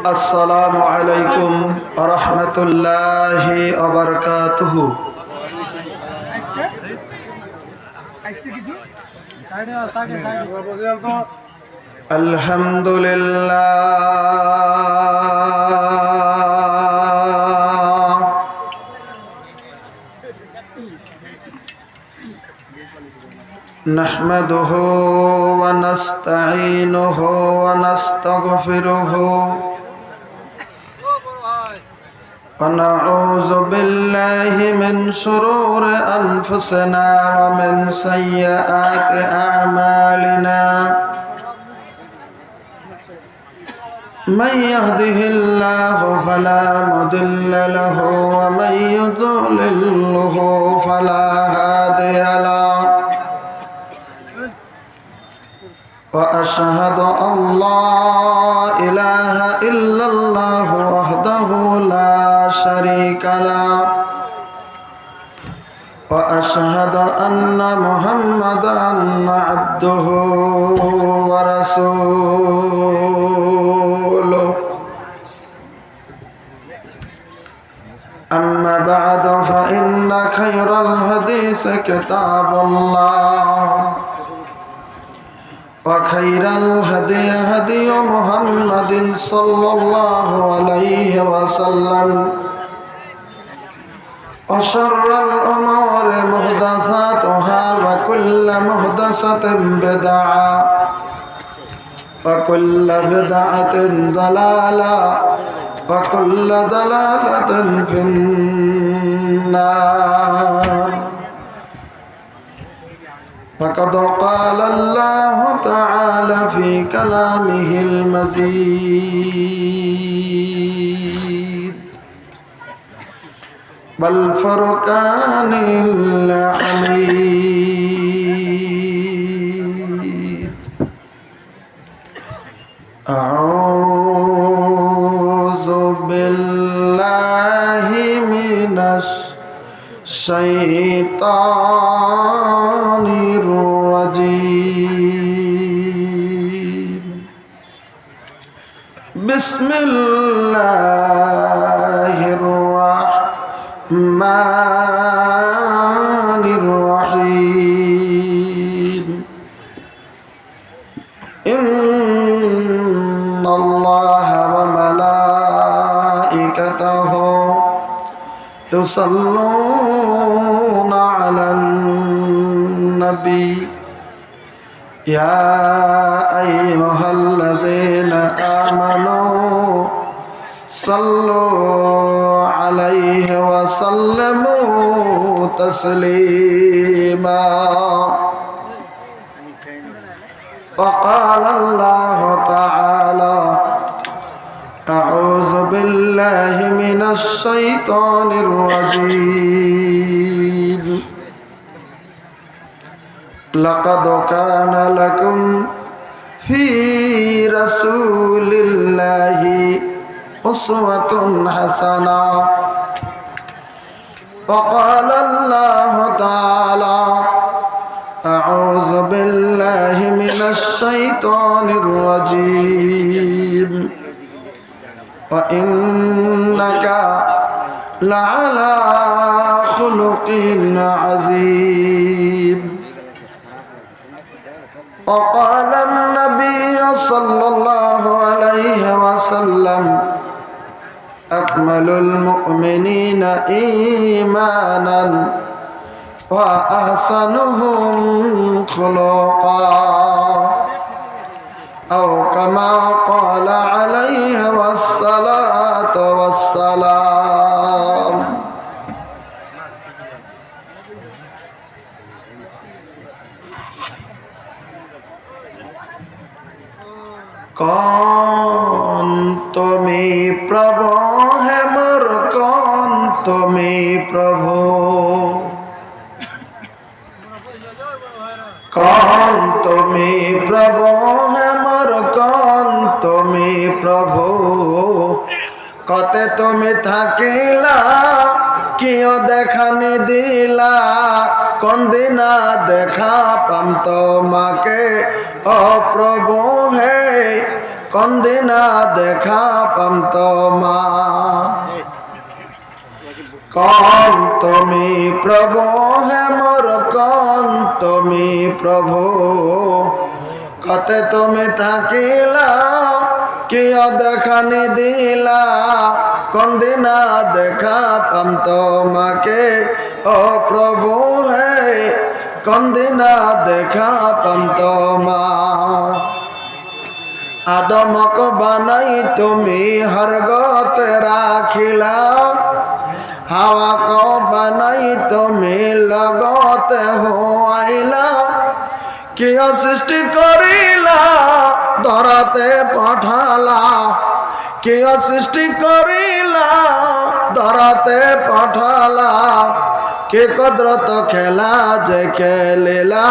আসসালামু আলাইকুম ওয়া রাহমাতুল্লাহি ওয়া বারাকাতুহু। আলহামদুলিল্লাহ নাহমাদুহু ওয়া নাস্তাঈনুহু ওয়া নাস্তাগফিরুহু ونعوذ بالله من شرور أنفسنا ومن سيئات أعمالنا من يهده الله فلا مضل له ومن يضلله فلا هادي له وأشهد أن لا إله إلا الله وحده لا شريك له وأشهد أن محمدا عبده ورسوله أما بعد فإن خير الحديث كتاب الله وخير الهدي هدي محمد صلى الله عليه وسلم وشر الأمور محدثاتها وكل محدثة بدعة وكل بدعة ضلالة وكل ضلالة في النار. فقد قال الله تعالى في كلامه المجيد والفرقان الحميد أعوذ بالله من الشيطان الرجيم. بسم الله الرحمن الرحيم. إن الله وملائكته يصلون على النبي يا أيها الذين آمنوا صلوا عليه وسلموا تسليما. وقال الله تعالى أعوذ بالله من الشيطان الرجيم. لقد كان لكم في رسول الله أسوة حسنة. وقال الله تعالى أعوذ بالله من الشيطان الرجيم. وإنك لعلى خلق عظيم. وقال النبي صلى الله عليه وسلم أكمل المؤمنين إيمانا وأحسنهم خلقا أو كما قال عليه الصلاة والسلام. कौन তুমি प्रभु है मोर कौन তুমি प्रभु कौन তুমি प्रभु है मोर कौन তুমি प्रभु कते তুমি থাকিলা কিও দেখা নিদিলা কোন দিনা দেখা পাম তোমাকে ও প্রভু হে কোনদিনা দেখা পাম তোমা কন তুমি প্রভু হে মোর কন তুমি প্রভু কতে তুমি থাকিলা কিয় দেখানি দিলা কোনদিনা দেখা পাম তোমাকে ও প্রভু হে কোনদিনা দেখা পাম তোমা আদমক বানাই তুমি হরগতে রাখিলা হাওয়া को बनाई তুমি লগতে হোয়াইলা কিয় সৃষ্টি করিলা ধরাতে পাঠালা কিয় সৃষ্টি করিলা ধরাতে পাঠালা কে কদরত খেলা যে খেলিলা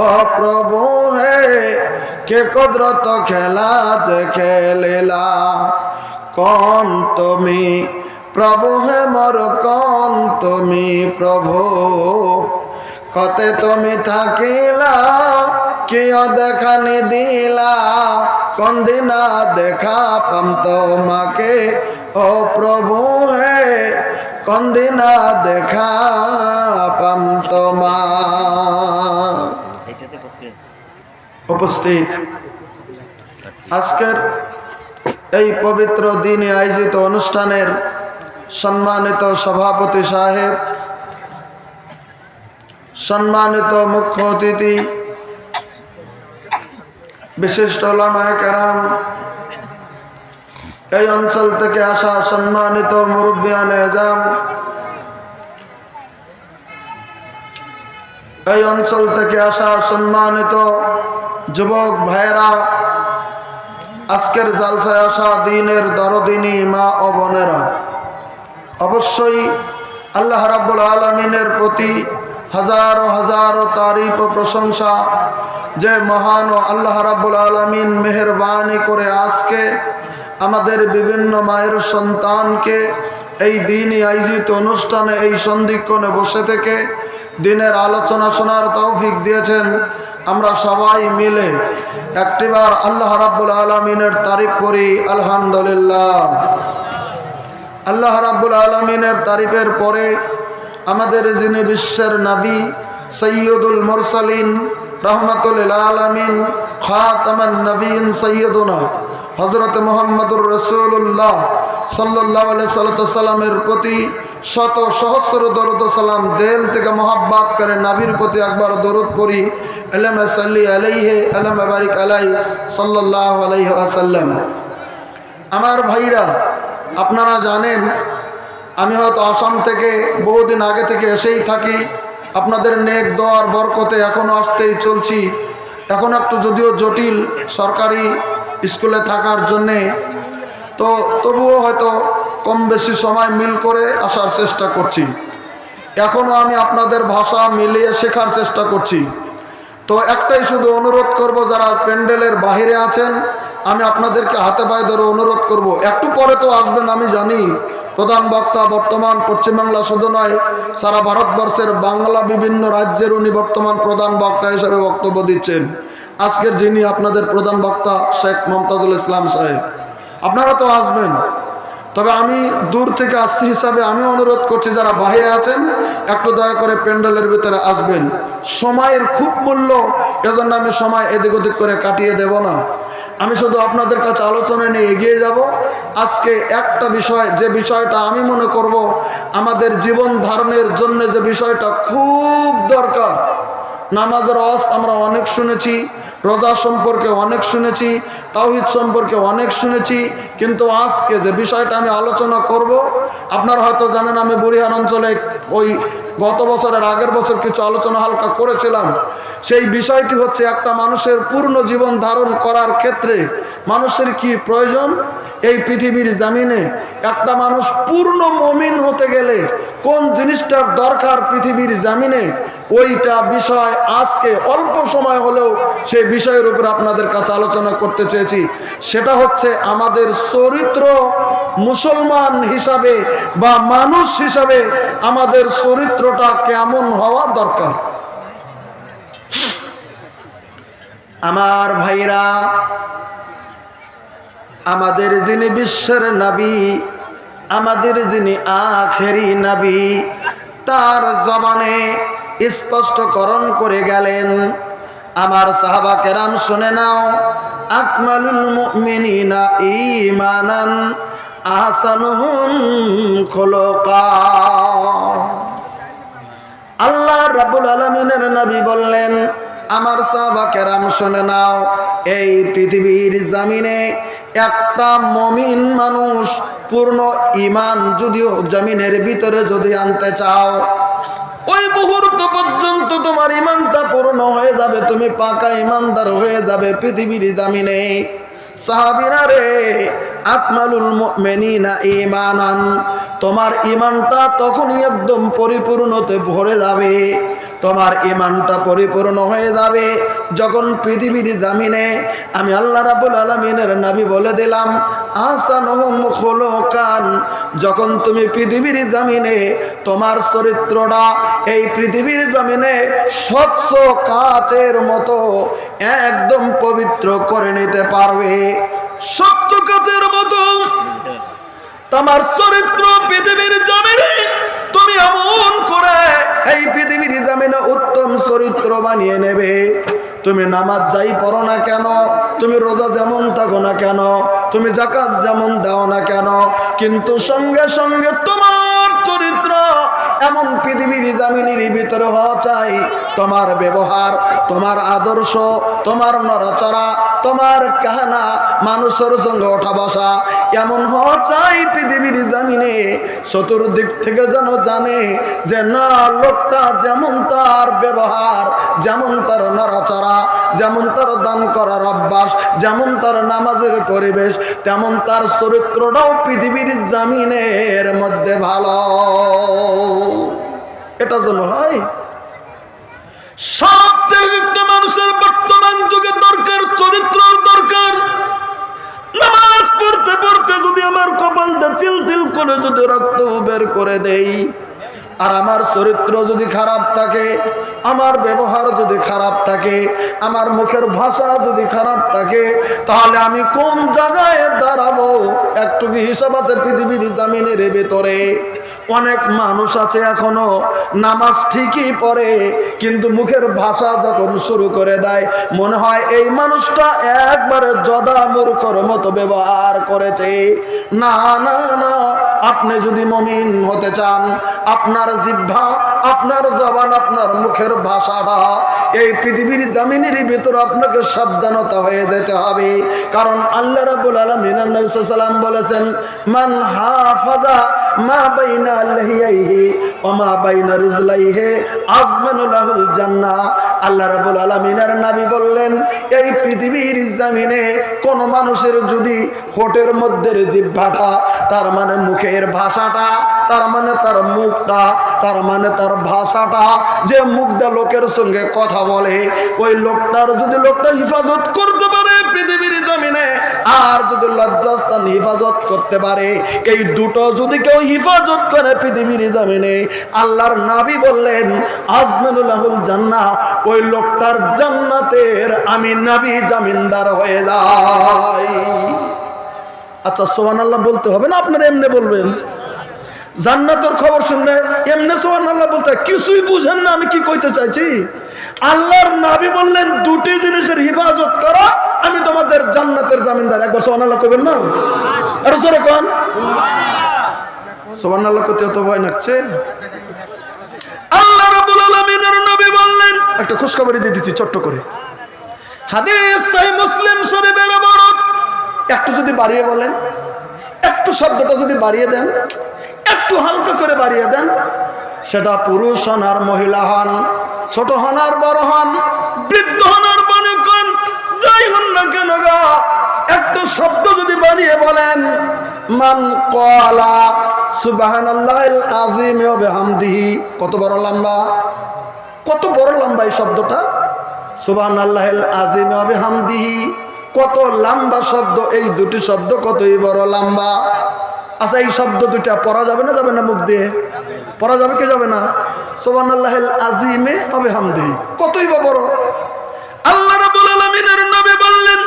ও প্রভু হে কে কদরত খেলা যে খেলিলা কোন তুমি প্রভু হে মোর কোন তুমি প্রভু কতে তুমি থাকিলা কিয় দেখানি দিলা কোনদিনা দেখা পাম তোমাকে ও প্রভু হে কোনদিনা দেখা পাম তোমা উপস্থিত আজকের এই পবিত্র দিনে আয়োজিত অনুষ্ঠানের সম্মানিত সভাপতি সাহেব, সম্মানিত মুখ্য অতিথি, বিশিষ্ট উলামায়ে কেরাম, এই অঞ্চল থেকে আসা সম্মানিত মুরব্বিয়ানে এজাম, এই অঞ্চল থেকে আসা সম্মানিত যুবক ভাইয়েরা, আজকের জালসায় আসা দ্বীনের দরদিনী মা ও বোনেরা, অবশ্যই আল্লাহ রাব্বুল আলামিনের প্রতি হাজারো হাজারো তারিফ ও প্রশংসা যে মহান ও আল্লাহ রাব্বুল আলামিন মেহেরবানি করে আজকে আমাদের বিভিন্ন মায়ের সন্তানকে এই দিনই আয়োজিত অনুষ্ঠানে এই সন্ধিক্ষণে বসে থেকে দিনের আলোচনা শোনার তৌফিক দিয়েছেন। আমরা সবাই মিলে একটিবার আল্লাহ রাব্বুল আলামিনের তারিফ করি আলহামদুলিল্লাহ। আল্লাহ রাব্বুল আলামিনের তারিফের পরে আমাদের যিনি বিশ্বের নবী সৈয়দুল মুরসালিন রহমাতুল লিল আলামিন খাতামান নবীন সৈয়দুনা হযরত মুহাম্মদুর রাসূলুল্লাহ সাল্লাল্লাহু আলাইহি সাল্লামের প্রতি শত সহস্র দরুদ ও সালাম দিল থেকে মোহাব্বত করে নবীর প্রতি একবার দরুদ পড়ি আল্লাহুম্মা সাল্লি আলাইহি আল্লাহুম্মা বারিক আলাইহি সাল্লাল্লাহু আলাইহি ওয়াসাল্লাম। আমার ভাইরা, আপনারা জানেন আমি হয়তো আসাম থেকে বহুদিন আগে থেকে এসেই থাকি, আপনাদের নেক দোয়ার বরকতে এখনও আসতেই চলছি। এখন একটু যদিও জটিল সরকারি স্কুলে থাকার জন্যে, তো তবুও হয়তো কম বেশি সময় মিল করে আসার চেষ্টা করছি। এখনও আমি আপনাদের ভাষা মিলিয়ে শেখার চেষ্টা করছি। তো একটাই শুধু অনুরোধ করব, যারা প্যান্ডেলের বাহিরে আছেন আমি আপনাদেরকে হাতে পায়ে ধরে অনুরোধ করব, একটু পরে তো আসবেন আমি জানি। প্রধান বক্তা বর্তমান পশ্চিমবাংলা শুধু নয়, সারা ভারতবর্ষের বাংলা বিভিন্ন রাজ্যের উনি বর্তমান প্রধান বক্তা হিসেবে বক্তব্য দিচ্ছেন। আজকের যিনি আপনাদের প্রধান বক্তা শেখ মমতাজুল ইসলাম সাহেব, আপনারা তো আসবেন। তবে আমি দূর থেকে আসছি হিসাবে আমি অনুরোধ করছি, যারা বাইরে আছেন একটু দয়া করে প্যান্ডেলের ভিতরে আসবেন। সময়ের খুব মূল্য, এজন্য আমি সময় এদিক ওদিক করে কাটিয়ে দেব না। আমি শুধু আপনাদের কাছে আলোচনা নিয়ে এগিয়ে যাব। আজকে একটা বিষয়, যে বিষয়টা আমি মনে করব আমাদের জীবন ধারণের জন্য যে বিষয়টা খুব দরকার। নামাজের ওয়াজ আমরা অনেক শুনেছি, রোজা সম্পর্কে অনেক শুনেছি, তাওহীদ সম্পর্কে অনেক শুনেছি, কিন্তু আজকে যে বিষয়টা আমি আলোচনা করব, আপনারা হয়তো জানেন আমি বুড়িহাট অঞ্চলে ওই গত বছরের আগের বছর কিছু আলোচনা হালকা করেছিলাম। সেই বিষয়টি হচ্ছে একটা মানুষের পূর্ণ জীবন ধারণ করার ক্ষেত্রে মানুষের কি প্রয়োজন। এই পৃথিবীর জমিনে একটা মানুষ পূর্ণ মুমিন হতে গেলে কোন জিনিসটার দরকার পৃথিবীর জমিনে, ওইটা বিষয় আজকে অল্প সময় হলেও সেই বিষয়ের উপর আপনাদের কাছে আলোচনা করতে চেয়েছি। সেটা হচ্ছে আমাদের চরিত্র, মুসলমান হিসাবে বা মানুষ হিসাবে আমাদের চরিত্রটা কেমন হওয়া দরকার। আমার ভাইরা, আমাদের যিনি বিশ্বের নবী, আমাদের যিনি আখেরি নবী, তার জবানে স্পষ্টকরণ করে গেলেন। আমার সাহাবা কেরাম শুনে নাও, আকমালুল মুমিনিনা ঈমানান আহসানুহুম খুলুকা। আল্লাহ রাব্বুল আলামিনের নবী বললেন, আমার সাহাবা কেরাম শুনে নাও, এই পৃথিবীর জমিনে একটা মুমিন মানুষ পূর্ণ ঈমান যদিও জমিনের ভিতরে যদি আনতে চাও, ওই মুহূর্ত পর্যন্ত তোমার ঈমানটা পূর্ণ হয়ে যাবে, তুমি পাকা ঈমানদার হয়ে যাবে পৃথিবীর জমিনে। সাহাবীরা রে, আকমালুল মুমিনিনা ঈমানান, তোমার ঈমানটা তখনই একদম পরিপূর্ণতে ভরে যাবে, তোমার ঈমানটা পরিপূর্ণ হয়ে যাবে যখন পৃথিবীর জমিনে আমি আল্লাহ রাব্বুল আলামিনের নবী বলে দিলাম আহসানুহুম খুলুকান। যখন তুমি পৃথিবীর জমিনে তোমার চরিত্রটা এই পৃথিবীর জমিনে স্বচ্ছ কাচের মতো একদম পবিত্র করে নিতে পারবে, স্বচ্ছ কাচের মতো তোমার চরিত্র পৃথিবীর জমিনে তুমি এমন করে এই পৃথিবীর জমিনে উত্তম চরিত্র বানিয়ে নেবে। তুমি নামাজ যাই পড়ো না কেন, তুমি রোজা যেমন থাকো না কেন, তুমি যাকাত যেমন দাও না কেন, কিন্তু সঙ্গে সঙ্গে তোমার চরিত্র এমন পৃথিবীর জমিনের ভিতরে হওয়া চাই, তোমার ব্যবহার, তোমার আদর্শ, তোমার নড়াচড়া, তোমার কাহানা, মানুষের সঙ্গে ওঠা বসা এমন হওয়া চাই পৃথিবীর জমিনে চতুর্দিক থেকে যেন জানে যে না, লোকটা যেমন তার ব্যবহার, যেমন তার নড়াচড়া, যেমন তার দান করার অভ্যাস, যেমন তার নামাজের পরিবেশ, তেমন তার চরিত্রটাও পৃথিবীর জমিনের মধ্যে ভালো। এটা যেন হয়। সব থেকে মানুষের বর্তমান যুগে দরকার চরিত্রের দরকার। নামাজ পড়তে পড়তে যদি আমার কপালটা চিলচিল করে যদি রক্ত বের করে দেই, আর আমার চরিত্র যদি খারাপ থাকে, আমার ব্যবহার যদি খারাপ থাকে, আমার মুখের ভাষা যদি খারাপ থাকে, তাহলে আমি কোন জায়গায় দাঁড়াবো? একটু কি হিসাব আছে পৃথিবীর জমিনের ভেতরে? অনেক মানুষ আছে এখনো নামাজ ঠিকই পড়ে, কিন্তু মুখের ভাষা যখন শুরু করে দেয় মনে হয় এই মানুষটা একবারে জদা মূর্খর মতো ব্যবহার করেছে। না না না, আপনি যদি মুমিন হতে চান, আপনার জিহ্বা, আপনার জবান, আপনার মুখের ভাষাটা এই পৃথিবীর জমিনের ভিতর আপনাকে সাবধানতা হয়ে যেতে হবে। কারণ আল্লাহ রাব্বুল আলামিন নবী সাল্লাল্লাহু আলাইহি ওয়াসাল্লাম বলেছেন, মান হাফাযা মা বাইনা লাহিয়াইহি ওয়া মা বাইনা রিজলাইহি আযমানু লাহুল জান্নাহ। আল্লাহ রাব্বুল আলামিনের নবী বললেন, এই পৃথিবীর জমিনে কোন মানুষের যদি হোটের মধ্যে জিহ্বাটা, তার মানে মুখের ভাষাটা, তার মানে তার মুখটা, তার মানে তার ভাষাটা, যে মুখটা লোকের সঙ্গে কথা বলে, ওই লোকটার যদি লোকটা হিফাজত করতে পারে পৃথিবীর জমিনে, আর যদি লজ্জাস্থান হিফাজত করতে পারে, এই দুটো যদি কেউ হিফাজত করে পৃথিবীর জমিনে, আল্লাহর নবী বললেন আযমানুল্লাহুল জান্নাহ, ওই লোকটার জান্নাতের আমি নবী জামিনদার হয়ে যাই। আচ্ছা, সুবহানাল্লাহ বলতে হবে না, আপনারা এমনি বলবেন? জান্নাতের খবর শুনলে এমনি সুবহানাল্লাহ বলতে কিছুই বুঝেন না আমি কি কইতে চাইছি? আল্লাহর নবী বললেন দুটি জিনিসের হিফাজত করা, আমি তোমাদের জান্নাতের জামিনদার। একবার সুবহানাল্লাহ কইবেন না? আর জোরে কোন সুবহানাল্লাহ কইতে তো ভয় লাগছে। আল্লাহ রাব্বুল আলামিনের নবী বললেন, একটা খুশখবরি দিয়ে দিচ্ছি ছোট্ট করে, হাদিস সহিহ মুসলিম শরীফের বড়, একটু যদি বাড়িয়ে বলেন, একটু শব্দটা যদি বাড়িয়ে দেন, একটু হালকা করে বাড়িয়ে দেন, সেটা পুরুষ হন আর মহিলা হন, ছোট হন আর বড় হন, বৃদ্ধ হন আর বালক হন, যাই হন না কেন, একটু শব্দ যদি বাড়িয়ে বলেন, মান ক্বালা সুবহানাল্লাহিল আযীম ওয়া বিহামদিহি, কত বড় লম্বা, কত বড় লম্বা এই শব্দটা, সুবহানাল্লাহিল আযীম ওয়া বিহামদিহি, কত লম্বা শব্দ, এই দুটি শব্দ কতই বড় লম্বা। আচ্ছা, এই শব্দ দুটা পড়া যাবে না যাবে না? মুখ দিয়ে পড়া যাবে কি যাবে না? সুবহানাল্লাহিল আযীমে ওয়া বিহামদিহি, কতই বা বড়। আল্লাহ রাব্বুল আলামিনের নবী বললেন,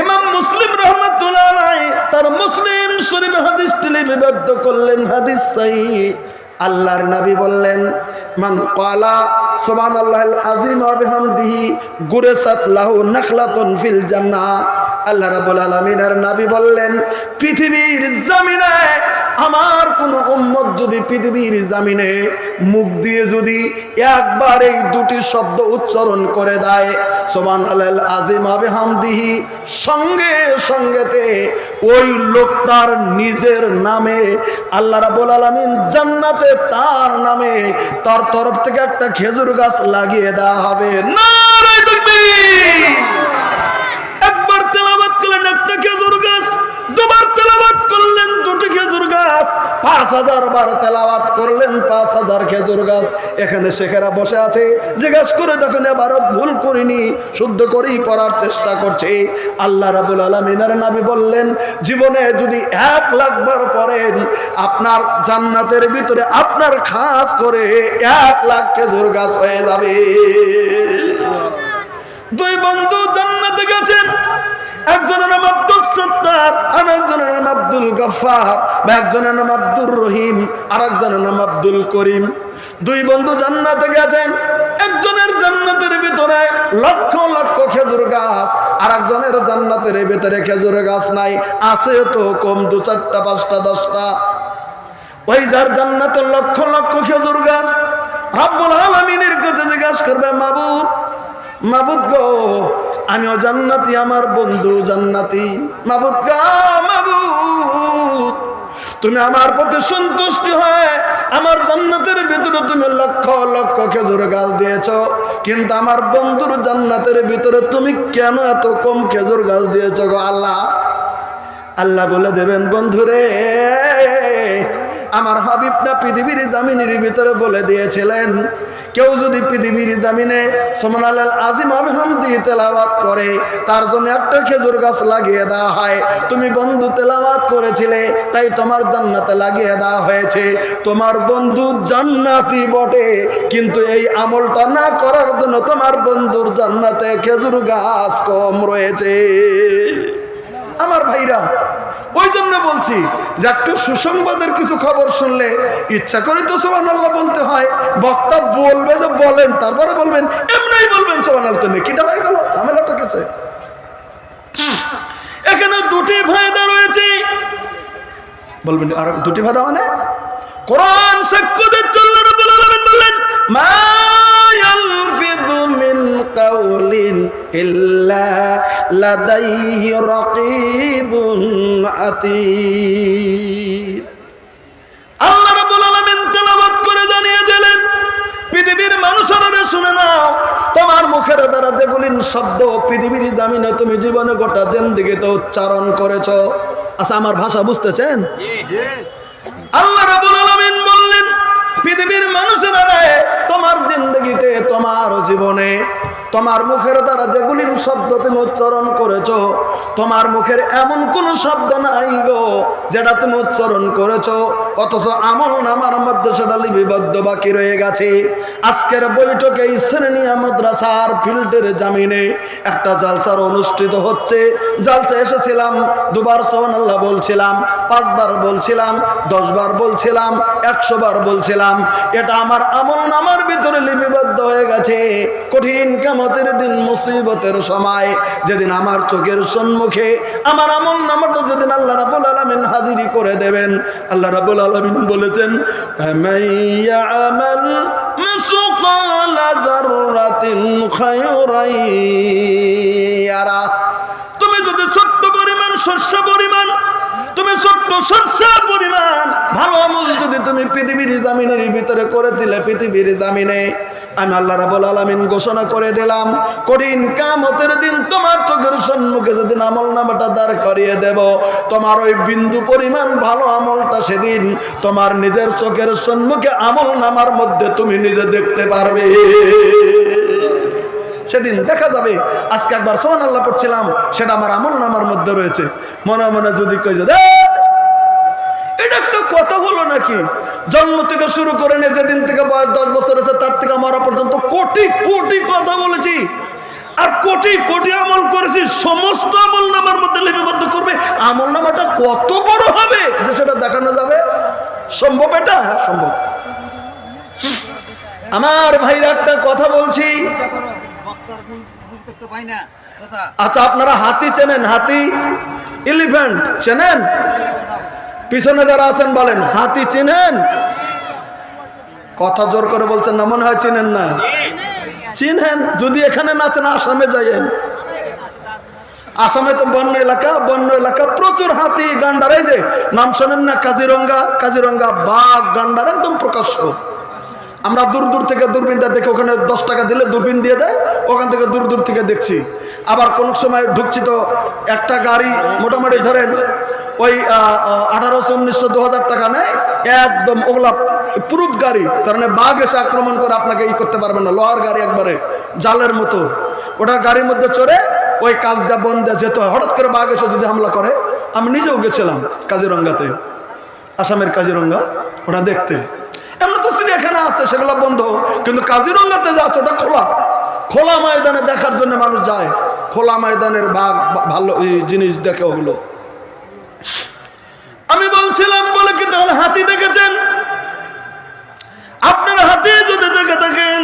ইমাম মুসলিম রাহমাতুল্লাহ আলাইহি তার মুসলিম শরীফ হাদিসটি লিপিবদ্ধ করলেন, হাদিস সহিহ। আল্লাহর নবী বললেন, মান ক্বালা সুবহানাল্লাহিল আযীম ওয়া বিহামদিহি গুরসাত লাহু নাখলাতুন ফিল জান্নাহ। আল্লাহ রাব্বুল আলামিনের নবী বললেন, পৃথিবীর জমিনে আমার কোন উম্মত যদি পৃথিবীর জমিনে মুখ দিয়ে যদি একবার এই দুটি শব্দ উচ্চারণ করে দেয়, সুবহানাল্লাহিল আযীম ওয়া বিহামদিহি, সঙ্গে সঙ্গেতে ওই লোকটার নিজের নামে আল্লাহ রাব্বুল আলামিন জান্নাতে তার নামে তার তরফ থেকে একটা খেজুর গাছ লাগিয়ে দেওয়া হবে। নারে তাকবীর! একবার তেলাওয়াত করলেন একটা খেজুর গাছ, দুবার তেলাওয়াত করলেন দুটি খেজুর গাছ, 5000 বার তেলাওয়াত করলেন 5000 খেজুর গাছ। এখানে শেখেরা বসে আছে, জিজ্ঞাসা করে দেখেন এবারও ভুল করিনি, শুদ্ধ করেই পড়ার চেষ্টা করছে। আল্লাহ রাব্বুল আলামিনের নবী বললেন, জীবনে যদি 1,00,000 বার পড়েন, আপনার জান্নাতের ভিতরে আপনার খাস করে 1,00,000 খেজুর গাছ হয়ে যাবে। দুই বন্ধু জান্নাতে গেছেন, একজনের নাম আব্দুল সত্তার, আর একজনের নাম আব্দুল গফফার, একজনের নাম আব্দুর রহিম, আর একজনের নাম আব্দুল করিম। দুই বন্ধু জান্নাতে গেছেন, একজনের জান্নাতের ভিতরে লক্ষ লক্ষ খেজুর গাছ, আর একজনের জান্নাতের ভিতরে খেজুর গাছ নাই, আছে তো কম 2, 4, 5, 10টা। ওই যার জান্নাতে লক্ষ লক্ষ খেজুর গাছ, রব্বুল আলামিনের কাছে জিজ্ঞাসা করবে, মাবুদ মাবুদ গো, আমিও জান্নাতি, আমার বন্ধু জান্নাতি। মাবুদ গো, মাবুদ, তুমি আমার প্রতি সন্তুষ্টি হয় আমার জান্নাতের ভিতরে তুমি লক্ষ লক্ষ খেজুর গাছ দিয়েছ, কিন্তু আমার বন্ধুর জান্নাতের ভিতরে তুমি কেন এত কম খেজুর গাছ দিয়েছ গো আল্লাহ? আল্লাহ বলে দেবেন, বন্ধুরে, আমার হাবিবটা পৃথিবীর জামিনের ভিতরে বলে দিয়েছিলেন, কেউ যদি পৃথিবীর জামিনে সুবহানাল্লাহিল আযীম ওয়া বিহামদিহি তেলাওয়াত করে, তার জন্য একটা খেজুর গাছ লাগিয়ে দেওয়া হয়। তুমি বন্ধু তেলাওয়াত করেছিলে, তাই তোমার জান্নাতে লাগিয়ে দেওয়া হয়েছে। তোমার বন্ধু জান্নাতি বটে, কিন্তু এই আমলটা না করার জন্য তোমার বন্ধুর জান্নাতে খেজুর গাছ কম রয়েছে। আমার ভাইরা, ওই জন্য বলছি যে একটু সুসংবাদের কিছু খবর শুনলে ইচ্ছা করে তো সুবহানাল্লাহ বলতে হয়। বক্তা বলবে যে বলেন, তারপরে বলবেন, এমনিই বলবেন সুবহানাল্লাহ, তো কিটা হয়ে গেল, ঝামেলাটা কিছু। এখানে দুটি ফায়দা রয়েছে। বলবেন আর দুটি ফায়দা মানে? কোরআন সাক্ষ্য দিচ্ছে, আল্লাহ রাব্বুল আলামিন বললেন, মা ইয়ালফিযু মিন কাউলিন ইল্লা লাদাইহি রাকীবুন আতীদ। আল্লাহ রাব্বুল আলামিন তেলাওয়াত করে জানিয়ে দিলেন, পৃথিবীর মানুষেরা শুনে নাও, তোমার মুখের দ্বারা যেগুলি শব্দ পৃথিবীর জামিনে তুমি জীবনে গোটা জিন্দেগিতে উচ্চারণ করেছো, আচ্ছা আমার ভাষা বুঝতেছেন? আল্লাহ রাব্বুল আলামিন বললেন, পৃথিবীর মানুষেরা তোমার জিন্দেগিতে তোমার জীবনে তোমার মুখের দ্বারা যেগুলি শব্দ তুমি উচ্চারণ করেছো, তোমার মুখের এমন কোন শব্দ নাই গো যেটা তুমি উচ্চারণ করেছো, অথচ আমল নামার মধ্যে সেটা লিপিবদ্ধ বাকি রয়ে গেছে। আজকের বৈঠকে শ্রেণিয়া মাদ্রাসার ফিল্ডের জামিনে একটা জালসার অনুষ্ঠিত হচ্ছে। জালসা এসেছিলাম, 2 বার সুবহানাল্লাহ বলছিলাম, 5 বার বলছিলাম, 10 বার বলছিলাম, 100 বার বলছিলাম। এটা আমার আমল নামার ভিতরে লিপিবদ্ধ হয়ে গেছে। কঠিন কিয়ামতের দিন, মুসিবতের সময়, যেদিন আমার চোখের সম্মুখে আমার আমল নামাটা যেদিন আল্লাহ রাব্বুল আলামিন হাজিরি করে দেবেন, আল্লাহ রাব্বুল আলামিন বলেছেন, মাইয়া আমাল মিসকালা যাররাতিন খায়রান ইয়ারা। তুমি যদি ছোট্ট পরিমাণ শস্য পরিমাণ, তুমি ছোট্ট শস্য পরিমাণ ভালো আমল যদি তুমি পৃথিবীর জামিনের ভিতরে করেছিলে, পৃথিবীর জামিনে আমি আল্লাহ রাব্বুল আলামিন ঘোষণা করে দিলাম, কঠিন কিয়ামতের দিন তোমার চোখের সম্মুখে যেদিন আমল নামাটা দাঁড় করিয়ে দেব, তোমার ওই বিন্দু পরিমাণ ভালো আমলটা সেদিন তোমার নিজের চোখের সম্মুখে আমল নামার মধ্যে তুমি নিজে দেখতে পারবে। সেদিন দেখা যাবে। আজকে একবার সুবহানাল্লাহ পড়ছিলাম, সেটা আমার আমল নামার মধ্যে রয়েছে। মনে মনে যদি কই যে এটা একটা কথা হলো নাকি, জন্ম থেকে শুরু করে নিয়ে যেদিন থেকে বয়স 10 বছর হয়েছে তার থেকে মরা পর্যন্ত কোটি কোটি কথা বলেছি। আর কোটি কোটি আমল করেছি, সমস্ত আমল নামার মধ্যে লিপিবদ্ধ করবে। আমল নামাটা কত বড় হবে যে সেটা দেখানো যাবে? সম্ভব এটা? হ্যাঁ সম্ভব। আমার ভাইরা একটা কথা বলছি, আচ্ছা আপনারা হাতি চেনেন? হাতি, এলিফ্যান্ট চেনেন? পিছনে যারা আছেন বলেন, হাতি চিনেন? কথা জোর করে বলছেন না, মনে হয় চিনেন না। চিনেন? যদি এখানে না চেন আসামে যাইয়েন। আসামে তো বন্য এলাকা প্রচুর হাতি গান্ডার। এই যে নাম শোনেন না কাজিরঙ্গা? কাজিরঙ্গা বাঘ গান্ডার একদম প্রকাশ্য। আমরা দূর দূর থেকে দূরবীনটা দেখি, ওখানে 10 টাকা দিলে দূরবীন দিয়ে দেয়, ওখান থেকে দূর দূর থেকে দেখছি। আবার কোন সময় ঢুকছি তো একটা গাড়ি মোটামুটি ধরেন ওই 1800, 1900, 2000 টাকা নেয়, একদম ওগুলা প্রুফ গাড়ি। তার মানে বাঘ এসে আক্রমণ করে আপনাকে করতে পারবে না, লোহার গাড়ি একবারে জালের মতো। ওটার গাড়ির মধ্যে চড়ে ওই কাজ দেওয়া বন দেওয়া যেতে হয়। হঠাৎ করে বাঘ এসে যদি হামলা করে, আমি নিজেও গেছিলাম কাজিরঙ্গাতে, আসামের কাজিরঙ্গা, ওটা দেখতে। এমন তো চিড়িয়াখানা আছে, সেগুলো বন্ধ, কিন্তু কাজিরঙ্গাতে যাচ্ছে ওটা খোলা। খোলা ময়দানে দেখার জন্য মানুষ যায়। খোলা ময়দানের বাঘ ভালো জিনিস দেখে ওগুলো। আমি বলছিলাম বলে কি তাহলে হাতি দেখেছেন? আপনারা হাতি যদি দেখে থাকেন,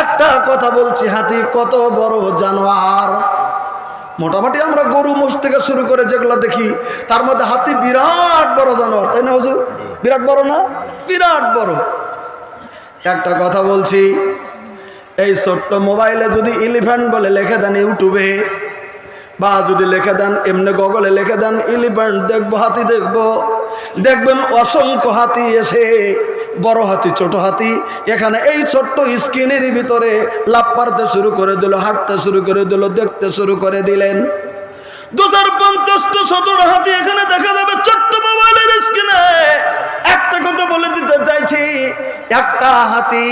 একটা কথা বলছি, হাতি কত বড় জানোয়ার। মোটামুটি আমরা গরু মোষ থেকে শুরু করে যেগুলো দেখি, তার মধ্যে হাতি বিরাট বড় জানোয়ার, তাই না হুজুর? বিরাট বড় না? বিরাট বড়। একটা কথা বলছি, এই ছোট্ট মোবাইলে যদি এলিফ্যান্ট বলে লিখে দেন ইউটিউবে, বা যদি লিখে দেন এমনি গুগলে লিখে দেন এলিফ্যান্ট দেখবো, হাতি দেখবো, দেখবেন অসংখ্য হাতি এসে, বড় হাতি ছোট হাতি, এখানে এই ছোট্ট স্ক্রিনের ভিতরে লাফ মারতে শুরু করে দিল, হাঁটতে শুরু করে দিল, দেখতে শুরু করে দিলেন। 2050টা ছোট হাতি এখানে দেখা যাবে ছোট্ট মোবাইলের স্ক্রিনে। একটা কথা বলে দিতে চাইছি, একটা হাতি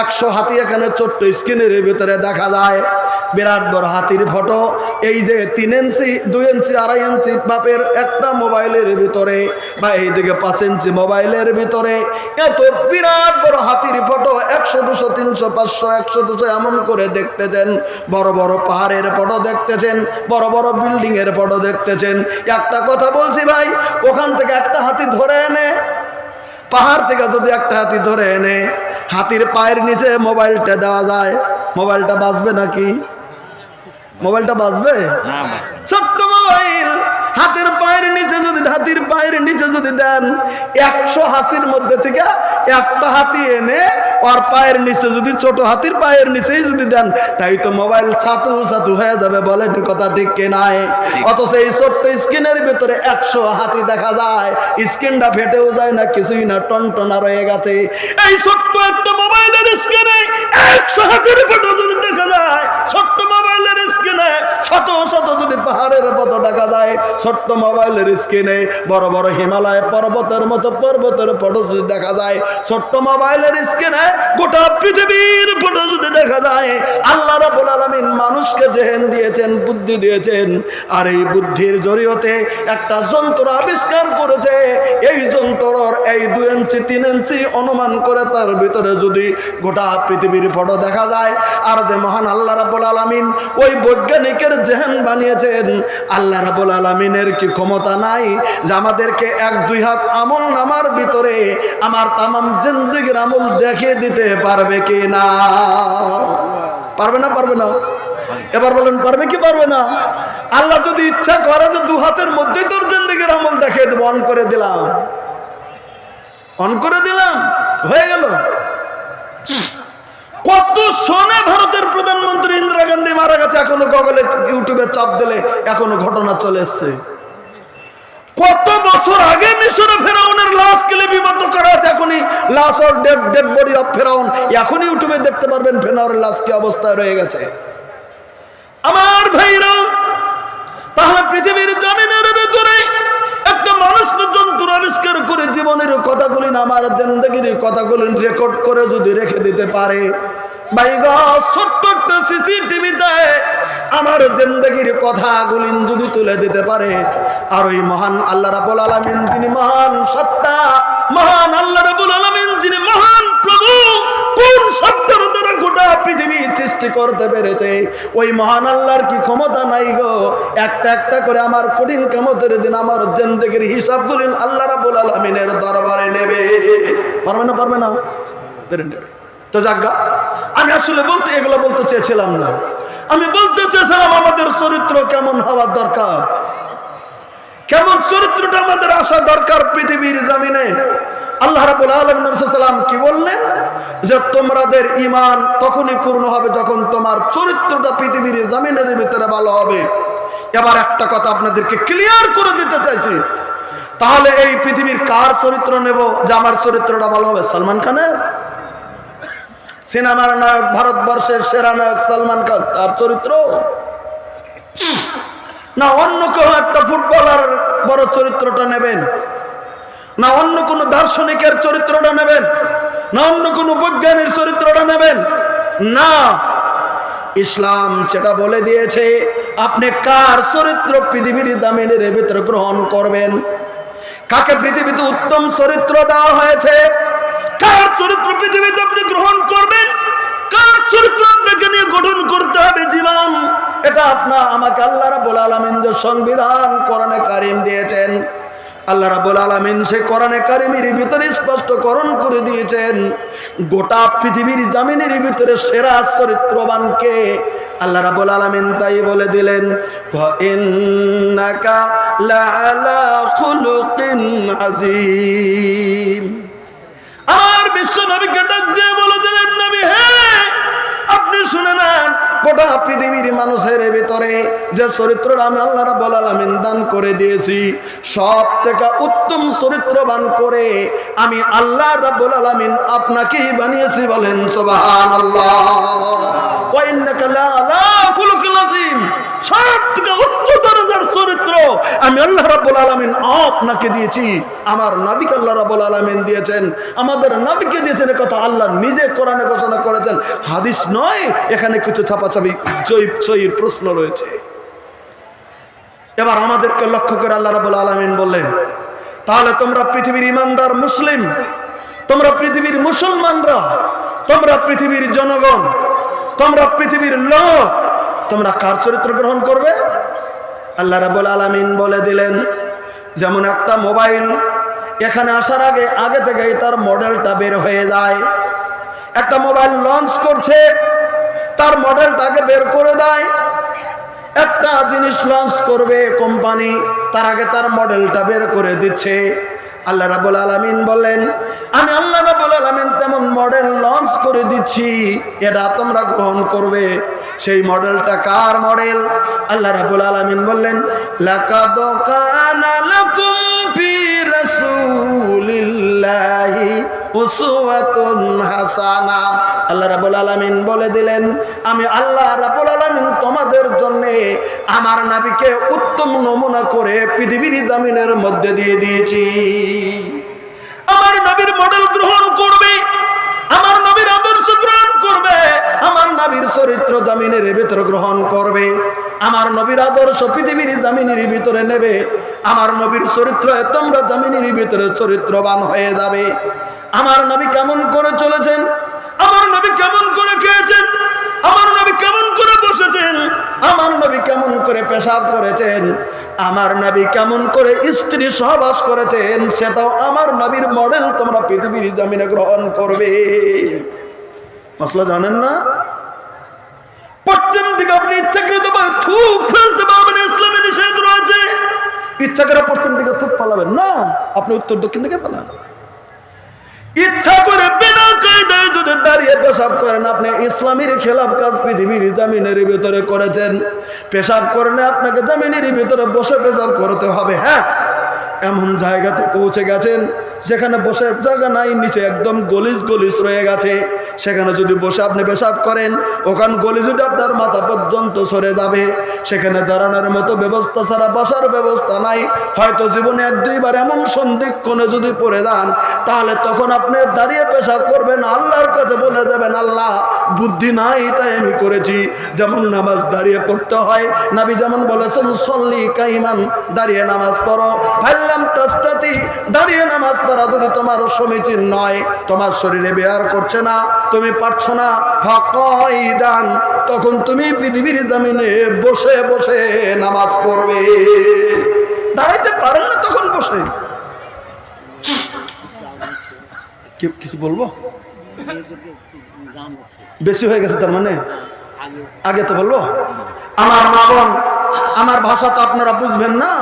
100 হাতি এখানে ছোট্ট স্ক্রিনের ভিতরে দেখা যায়। বিরাট বড় হাতির ফটো এই যে 3 ইঞ্চি 2 ইঞ্চি 2.5 ইঞ্চি মাপের একটা মোবাইলের ভিতরে, বা এইদিকে 5 ইঞ্চি মোবাইলের ভিতরে এত বিরাট বড় হাতির ফটো 100, 200, 300, 500, 100, 200 এমন করে দেখতেছেন। বড় বড় পাহাড়ের ফটো দেখতেছেন, বড় বড় বিল্ডিং এর ফটো দেখতেছেন। একটা কথা বলছি ভাই, ওখান থেকে একটা হাতি ধরে এনে, পাহাড় থেকে যদি একটা হাতি ধরে এনে হাতির পায়ের নিচে মোবাইলটা দেওয়া যায়, মোবাইলটা বাজবে নাকি? মোবাইলটা বাজবে? ছোট্ট মোবাইল হাতের পায়ের নিচে যদি, হাতির পায়ের নিচে যদি দেন, 100 হাতির মধ্যে থেকে একটা হাতি এনে ওর পায়ের নিচে যদি, ছোট হাতির পায়ের নিচেই যদি দেন, তাই তো মোবাইল ছাতু ছাতু হয়ে যাবে। বলেন কথা ঠিক কে নাই? অথচ এই ছোট্ট স্ক্রিনের ভিতরে 100 হাতি দেখা যায়, স্ক্রিনটা ফেটেও যায় না, কিছুই না, টনটনা রয়ে গেছে। এই ছোট্ট একটা মোবাইলের স্ক্রিনে 100 হাতির ফটো যদি দেখা যায়, ছোট্ট মোবাইলের স্ক্রিনে শত শত যদি পাহাড়ের ফটো দেখা যায়, ছোট্ট মোবাইলের স্ক্রিনে বড় বড় হিমালয় পর্বতের মতো পর্বতের ফটো যদি দেখা যায়, ছোট্ট মোবাইলের স্ক্রিনে গোটা পৃথিবীর ফটো যদি দেখা যায়। আল্লাহ রাব্বুল আলামিন মানুষকে জেহেন দিয়েছেন, বুদ্ধি দিয়েছেন, আর এই বুদ্ধির জরিয়তে একটা যন্ত্র আবিষ্কার করেছে। এই যন্ত্রর এই 2 ইঞ্চি 3 ইঞ্চি অনুমান করে তার ভিতরে যদি গোটা পৃথিবীর ফটো দেখা যায়, আর যে মহান আল্লাহ রাব্বুল আলামিন ওই বৈজ্ঞানিকের জেহেন বানিয়েছেন, আল্লাহ রাব্বুল আলামিনের কি ক্ষমতা নাই যে আমাদেরকে 1-2 হাত আমল নামার ভিতরে আমার তামাম জিন্দেগির আমল দেখিয়ে দিতে পারবে কি না? পারবে না? পারবে না? এবার বলেন পারবে কি পারবে না? আল্লাহ যদি ইচ্ছা করে যে 2 হাতের মধ্যেই তোর জিন্দেগির আমল দেখিয়ে দেবো, অন করে দিলাম, অন করে দিলাম, হয়ে গেল। কত সনে ভারতের প্রধানমন্ত্রী ইন্দিরা গান্ধী মারা গেছে, এখনো গুগলে ইউটিউবে চাপ দিলে এখনো ঘটনা চলে এসছে। কত বছর আগে মিশরে ফেরাউনের লাশ লিপিবদ্ধ করা আছে, এখনই লাশ অর ডেড বডি অফ ফেরাউন, এখনই ইউটিউবে দেখতে পারবেন ফেরাউনের লাশ কি অবস্থায় রয়ে গেছে। আমার ভাইরা, তাহলে পৃথিবীর জমিনের ভিতরে একটা মানুষ যন্ত্র আবিষ্কার করে জীবনের কথাগুলি, আমার জিন্দেগির কথাগুলি রেকর্ড করে যদি রেখে দিতে পারে, ভাইগো ছোট্ট একটা সিসিটিভিতে আমার জিন্দেগির কথাগুলি যদি তুলে দিতে পারে, আর ওই মহান আল্লাহ রাব্বুল আলামিন যিনি মহান সত্তা, মহান আল্লাহ রাব্বুল আলামিন যিনি মহান প্রভু, কোন সত্যের দ্বারা গোটা পৃথিবী সৃষ্টি করতে পেরেছে, ওই মহান আল্লাহর কি ক্ষমতা নাই গো? একটা একটা করে আমার কঠিন কিয়ামতের দিন আমার জিন্দেগির হিসাবগুলো আল্লাহ রাব্বুল আলামিনের দরবারে নেবে। পারবে না? পারবে না? পেরে নেবে। তো যাজ্ঞা, আমি আসলে এগুলো বলতে চেয়েছিলাম না। আমি বলতে চেয়েছিলাম আমাদের চরিত্র কেমন হওয়ার দরকার, কেমন চরিত্রটা আমাদের আসা দরকার পৃথিবীর জমিনে। আল্লাহ রাব্বুল আলামিন নবী সাল্লাল্লাহু আলাইহি ওয়াসাল্লাম কি বললেন? যে তোমাদের ঈমান তখনই পূর্ণ হবে যখন তোমার চরিত্রটা পৃথিবীর জমিনের ভিতরে ভালো হবে। এবার একটা কথা আপনাদেরকে ক্লিয়ার করে দিতে চাইছি, তাহলে এই পৃথিবীর কার চরিত্র নেব যে আমার চরিত্রটা ভালো হবে? সালমান খানের? সিনেমার নায়ক, ভারতবর্ষের সেরা নায়ক সালমান খান, তার চরিত্র? না অন্য কেউ একটা ফুটবলার বড় চরিত্রটা নেবেন? না অন্য কোন দার্শনিকের চরিত্রটা নেবেন? না অন্য কোন বৈজ্ঞানিক চরিত্রটা নেবেন? না, ইসলাম যেটা বলে দিয়েছে আপনি কার চরিত্র পৃথিবীর দামিনের ভিতরে গ্রহণ করবেন, কাকে পৃথিবীতে উত্তম চরিত্র দেওয়া হয়েছে, কার চরিত্র পৃথিবীতে আপনি গ্রহণ করবেন, কার চরিত্র আপনাকে নিয়ে গঠন করতে হবে জীবন, এটা আমাকে আল্লাহ রাব্বুল আলামিন যে সংবিধান কোরআনে কারীম দিয়েছেন, আল্লাহ রাব্বুল আলামিন সে কোরআনে কারীমের ভিতরে স্পষ্টকরণ করে দিয়েছেন গোটা পৃথিবীর জমিনের ভিতরে সেরা চরিত্রবানকে আল্লাহ রাব্বুল আলামিন তাই বলে দিলেন, ওয়া ইন্নাকা লাআলা খুলুকিন আযীম। আর বিশ্ব নবীকে ডাক দিয়ে বলে দিলেন, নবী হ্যাঁ আপনি শুনে নেন, গোটা পৃথিবীর মানুষের ভিতরে যে চরিত্রটা আমি আল্লাহ রাব্বুল আলামিন দান করে দিয়েছি সব থেকে উত্তম চরিত্রবান করে আমি আল্লাহ রাব্বুল আলামিন আপনাকেই বানিয়েছি। বলেন সুবহানাল্লাহ। ওয়া ইন্নাকা লাআলা খুলুকিন আযীম, সব থেকে উচ্চ দরজার চরিত্র আমি আল্লাহ রাব্বুল আলামিন আপনাকে দিয়েছি। আমার নবীকে আল্লাহ রাব্বুল আলামিন দিয়েছেন, আমাদের নবীকে দিয়েছেন, কথা আল্লাহ নিজে কোরআনে ঘোষণা করেছেন, হাদিস নয়। এখানে কিছু ছাপাছাপি চয়ির প্রশ্ন রয়েছে। এবার আমাদেরকে লক্ষ্য করে আল্লাহ রাব্বুল আলামিন বললেন, তাহলে তোমরা পৃথিবীর ইমানদার মুসলিম, তোমরা পৃথিবীর মুসলমানরা, তোমরা পৃথিবীর জনগণ, তোমরা পৃথিবীর লোক, তোমরা কার চরিত্র গ্রহণ করবে? আল্লাহ রাব্বুল আলামিন বলে দিলেন, যেমন একটা মোবাইল এখানে আসার আগে থেকেই তার মডেলটা বের হয়ে যায়। একটা মোবাইল লঞ্চ করছে, তার মডেলটাকে বের করে দেয়। একটা জিনিস লঞ্চ করবে কোম্পানি, তার আগে তার মডেলটা বের করে দিচ্ছে। আল্লাহ রাব্বুল আলামিন বলেন, আমি আল্লাহ রাব্বুল আলামিন তেমন মডেল লঞ্চ করে দিচ্ছি, এটা তোমরা গ্রহণ করবে। সেই মডেলটা কার মডেল? আল্লাহ রাব্বুল আলামিন বললেন, লাকাদ কানা লাকুম ফি রাসূলিল্লাহি উসওয়াতুন হাসানা। আল্লাহ রাব্বুল আলামিন বলে দিলেন, আমি আল্লাহ রাব্বুল আলামিন তোমাদের জন্য আমার নবীকে উত্তম নমুনা করে পৃথিবীর জমিনের মধ্যে দিয়ে দিয়েছি। আমার নবীর মডেল গ্রহণ করবে, আমার নবীর আদর্শ গ্রহণ করবে, আমার নবীর চরিত্র জমিনের ভিতরে গ্রহণ করবে, আমার নবীর আদর্শ পৃথিবীর জমিনের ভিতরে নেবে, আমার নবীর চরিত্রে তোমরা জমিনের ভিতরে চরিত্রবান হয়ে যাবে। আমার নবী কেমন করে চলেছেন, আমার নবী কেমন করে খেয়েছেন, আমার নবী কেমন করে বসেছেন, আমার নবী কেমন করে পেশাব করেছেন, আমার নবী কেমন করে স্ত্রী সহবাস করেছেন, সেটাও আমার নবীর মডেল তোমরা পৃথিবীর জমিনে গ্রহণ করবে। মশলা জানেন না? পশ্চিম দিকে আপনি ইচ্ছাকৃত থুক ফেলতে পারবেন, ইসলামে নিষেধ রয়েছে। ইচ্ছা করে পশ্চিম দিকে থুক পালাবেন না, আপনি উত্তর দক্ষিণ দিকে পালান। ইচ্ছা করে বিনা কায়দায় যদি দাঁড়িয়ে পেশাব করেন, আপনি ইসলামের খেলাফ কাজ পৃথিবীর জমিনের ভিতরে করেছেন। পেশাব করলে আপনাকে জমিনের ভিতরে বসে পেশাব করতে হবে। হ্যাঁ, এমন জায়গাতে পৌঁছে গেছেন যেখানে বসে জায়গা নাই, নিচে একদম গলিজ রয়ে গেছে। সেখানে যদি বসে আপনি পেশাব করেন, ওখান গলিজটা আপনার মাথা পর্যন্ত সরে যাবে। সেখানে দাঁড়ানোর মতো ব্যবস্থা ছাড়া বসার ব্যবস্থা নাই। হয়তো জীবনে এক দুইবার এমন সন্ধিক্ষণে যদি পড়ে যান, তাহলে তখন আপনি দাঁড়িয়ে পেশাব করবেন, আল্লাহর কাছে বলে দেবেন, আল্লাহ বুদ্ধি নাই তাই আমি করেছি। যেমন নামাজ দাঁড়িয়ে পড়তে হয়, নবী যেমন বলেছেন সল্লি কাইমান, দাঁড়িয়ে নামাজ পড়ো। ফাল্লাম তাস্তাতি, দাঁড়িয়ে নামাজ পড়া যদি তোমার সমীচীন নয়, তোমার শরীরে বেয়ার করছে না, তুমি পারছো না, ফাকাইদান, তখন তুমি পৃথিবীর জমিনে বসে বসে নামাজ পড়বে। দাঁড়াইতে পারেন না তখন বসে। কিছু বলবো? বেশি হয়ে গেছে তার মানে? আগে তো বলবো। আমার মা বোন, আমার ভাষা তো আপনারা বুঝবেন না,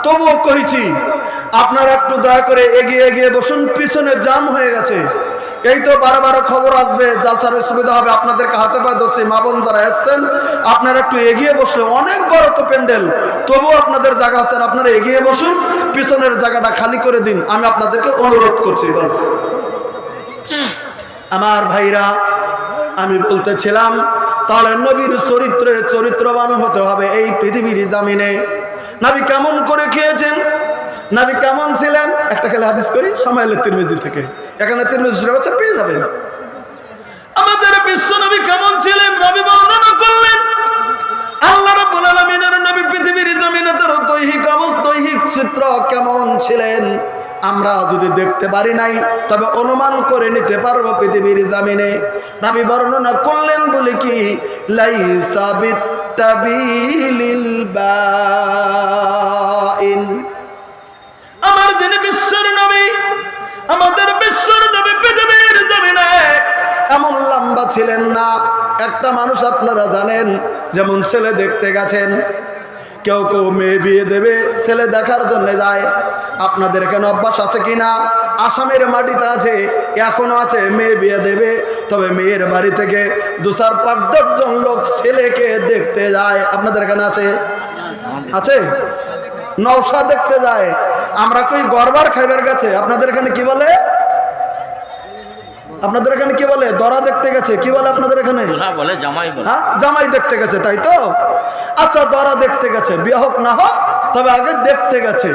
তবুও কইছি আপনারা একটু দয়া করে এগিয়ে এগিয়ে বসুন, পিছনে জাম হয়ে গেছে। এই তো বারবার খবর আসবে, জালসার সুবিধা হবে। আপনাদেরকে হাতে পায়ে ধরছি, মা বোন যারা এসছেন আপনারা একটু এগিয়ে বসলে, অনেক বড় তো প্যান্ডেল, তবুও আপনাদের জায়গা হচ্ছে, আপনারা এগিয়ে বসুন, পিছনের জায়গাটা খালি করে দিন, আমি আপনাদেরকে অনুরোধ করছি। বাস আমার ভাইরা, আমি বলতেছিলাম তাহলে নবীর চরিত্রে চরিত্রবান হতে হবে এই পৃথিবীর জামিনে। নবী কেমন করে খেয়েছেন, নবী কেমন ছিলেন, একটা খেলে হাদিস করি সামাইল তিরমিজি থেকে, এখানে তিরমিজি বাচ্চা পেয়ে যাবেন। আমাদের বিশ্ব নবী কেমন ছিলেন নবী বর্ণনা করলেন। আল্লাহ রাব্বুল আলামিনের নবী পৃথিবীর জমিনে তার দৈহিক চিত্র কেমন ছিলেন আমরা যদি দেখতে পারি নাই, তবে অনুমান করে নিতে পারবো পৃথিবীর জামিনে। নবী বর্ণনা করলেন বলে কি, লাইসা বিত্তাবিলিল বাইন, আমার যিনি বিশ্বের নবী, আমাদের বিশ্বের নবী পৃথিবীর জমিনে এমন লম্বা ছিলেন না। একটা মানুষ আপনারা জানেন, যেমন ছেলে দেখতে গেছেন, কেউ কেউ মেয়ে বিয়ে দেবে ছেলে দেখার জন্য যায়। আপনাদের এখানে অভ্যাস আছে কিনা, আসামের মাটিতে আছে, এখনো আছে, মেয়ে বিয়ে দেবে, তবে মেয়ের বাড়ি থেকে 2-4-5-10 জন লোক ছেলেকে দেখতে যায়। আপনাদের এখানে আছে? আছে। নওশা দেখতে যায়। আমরা কই গরবার খাইবার গেছে, আপনাদের এখানে কি বলে? আপনাদের এখানে কি বলে? দরা দেখতে গেছে, কি বলে আপনাদের এখানে? বলে জামাই বলে। হ্যাঁ, জামাই দেখতে গেছে, তাই তো? আচ্ছা, দরা দেখতে গেছে, বিয়ে হোক না হোক, তবে আগে দেখতে গেছে।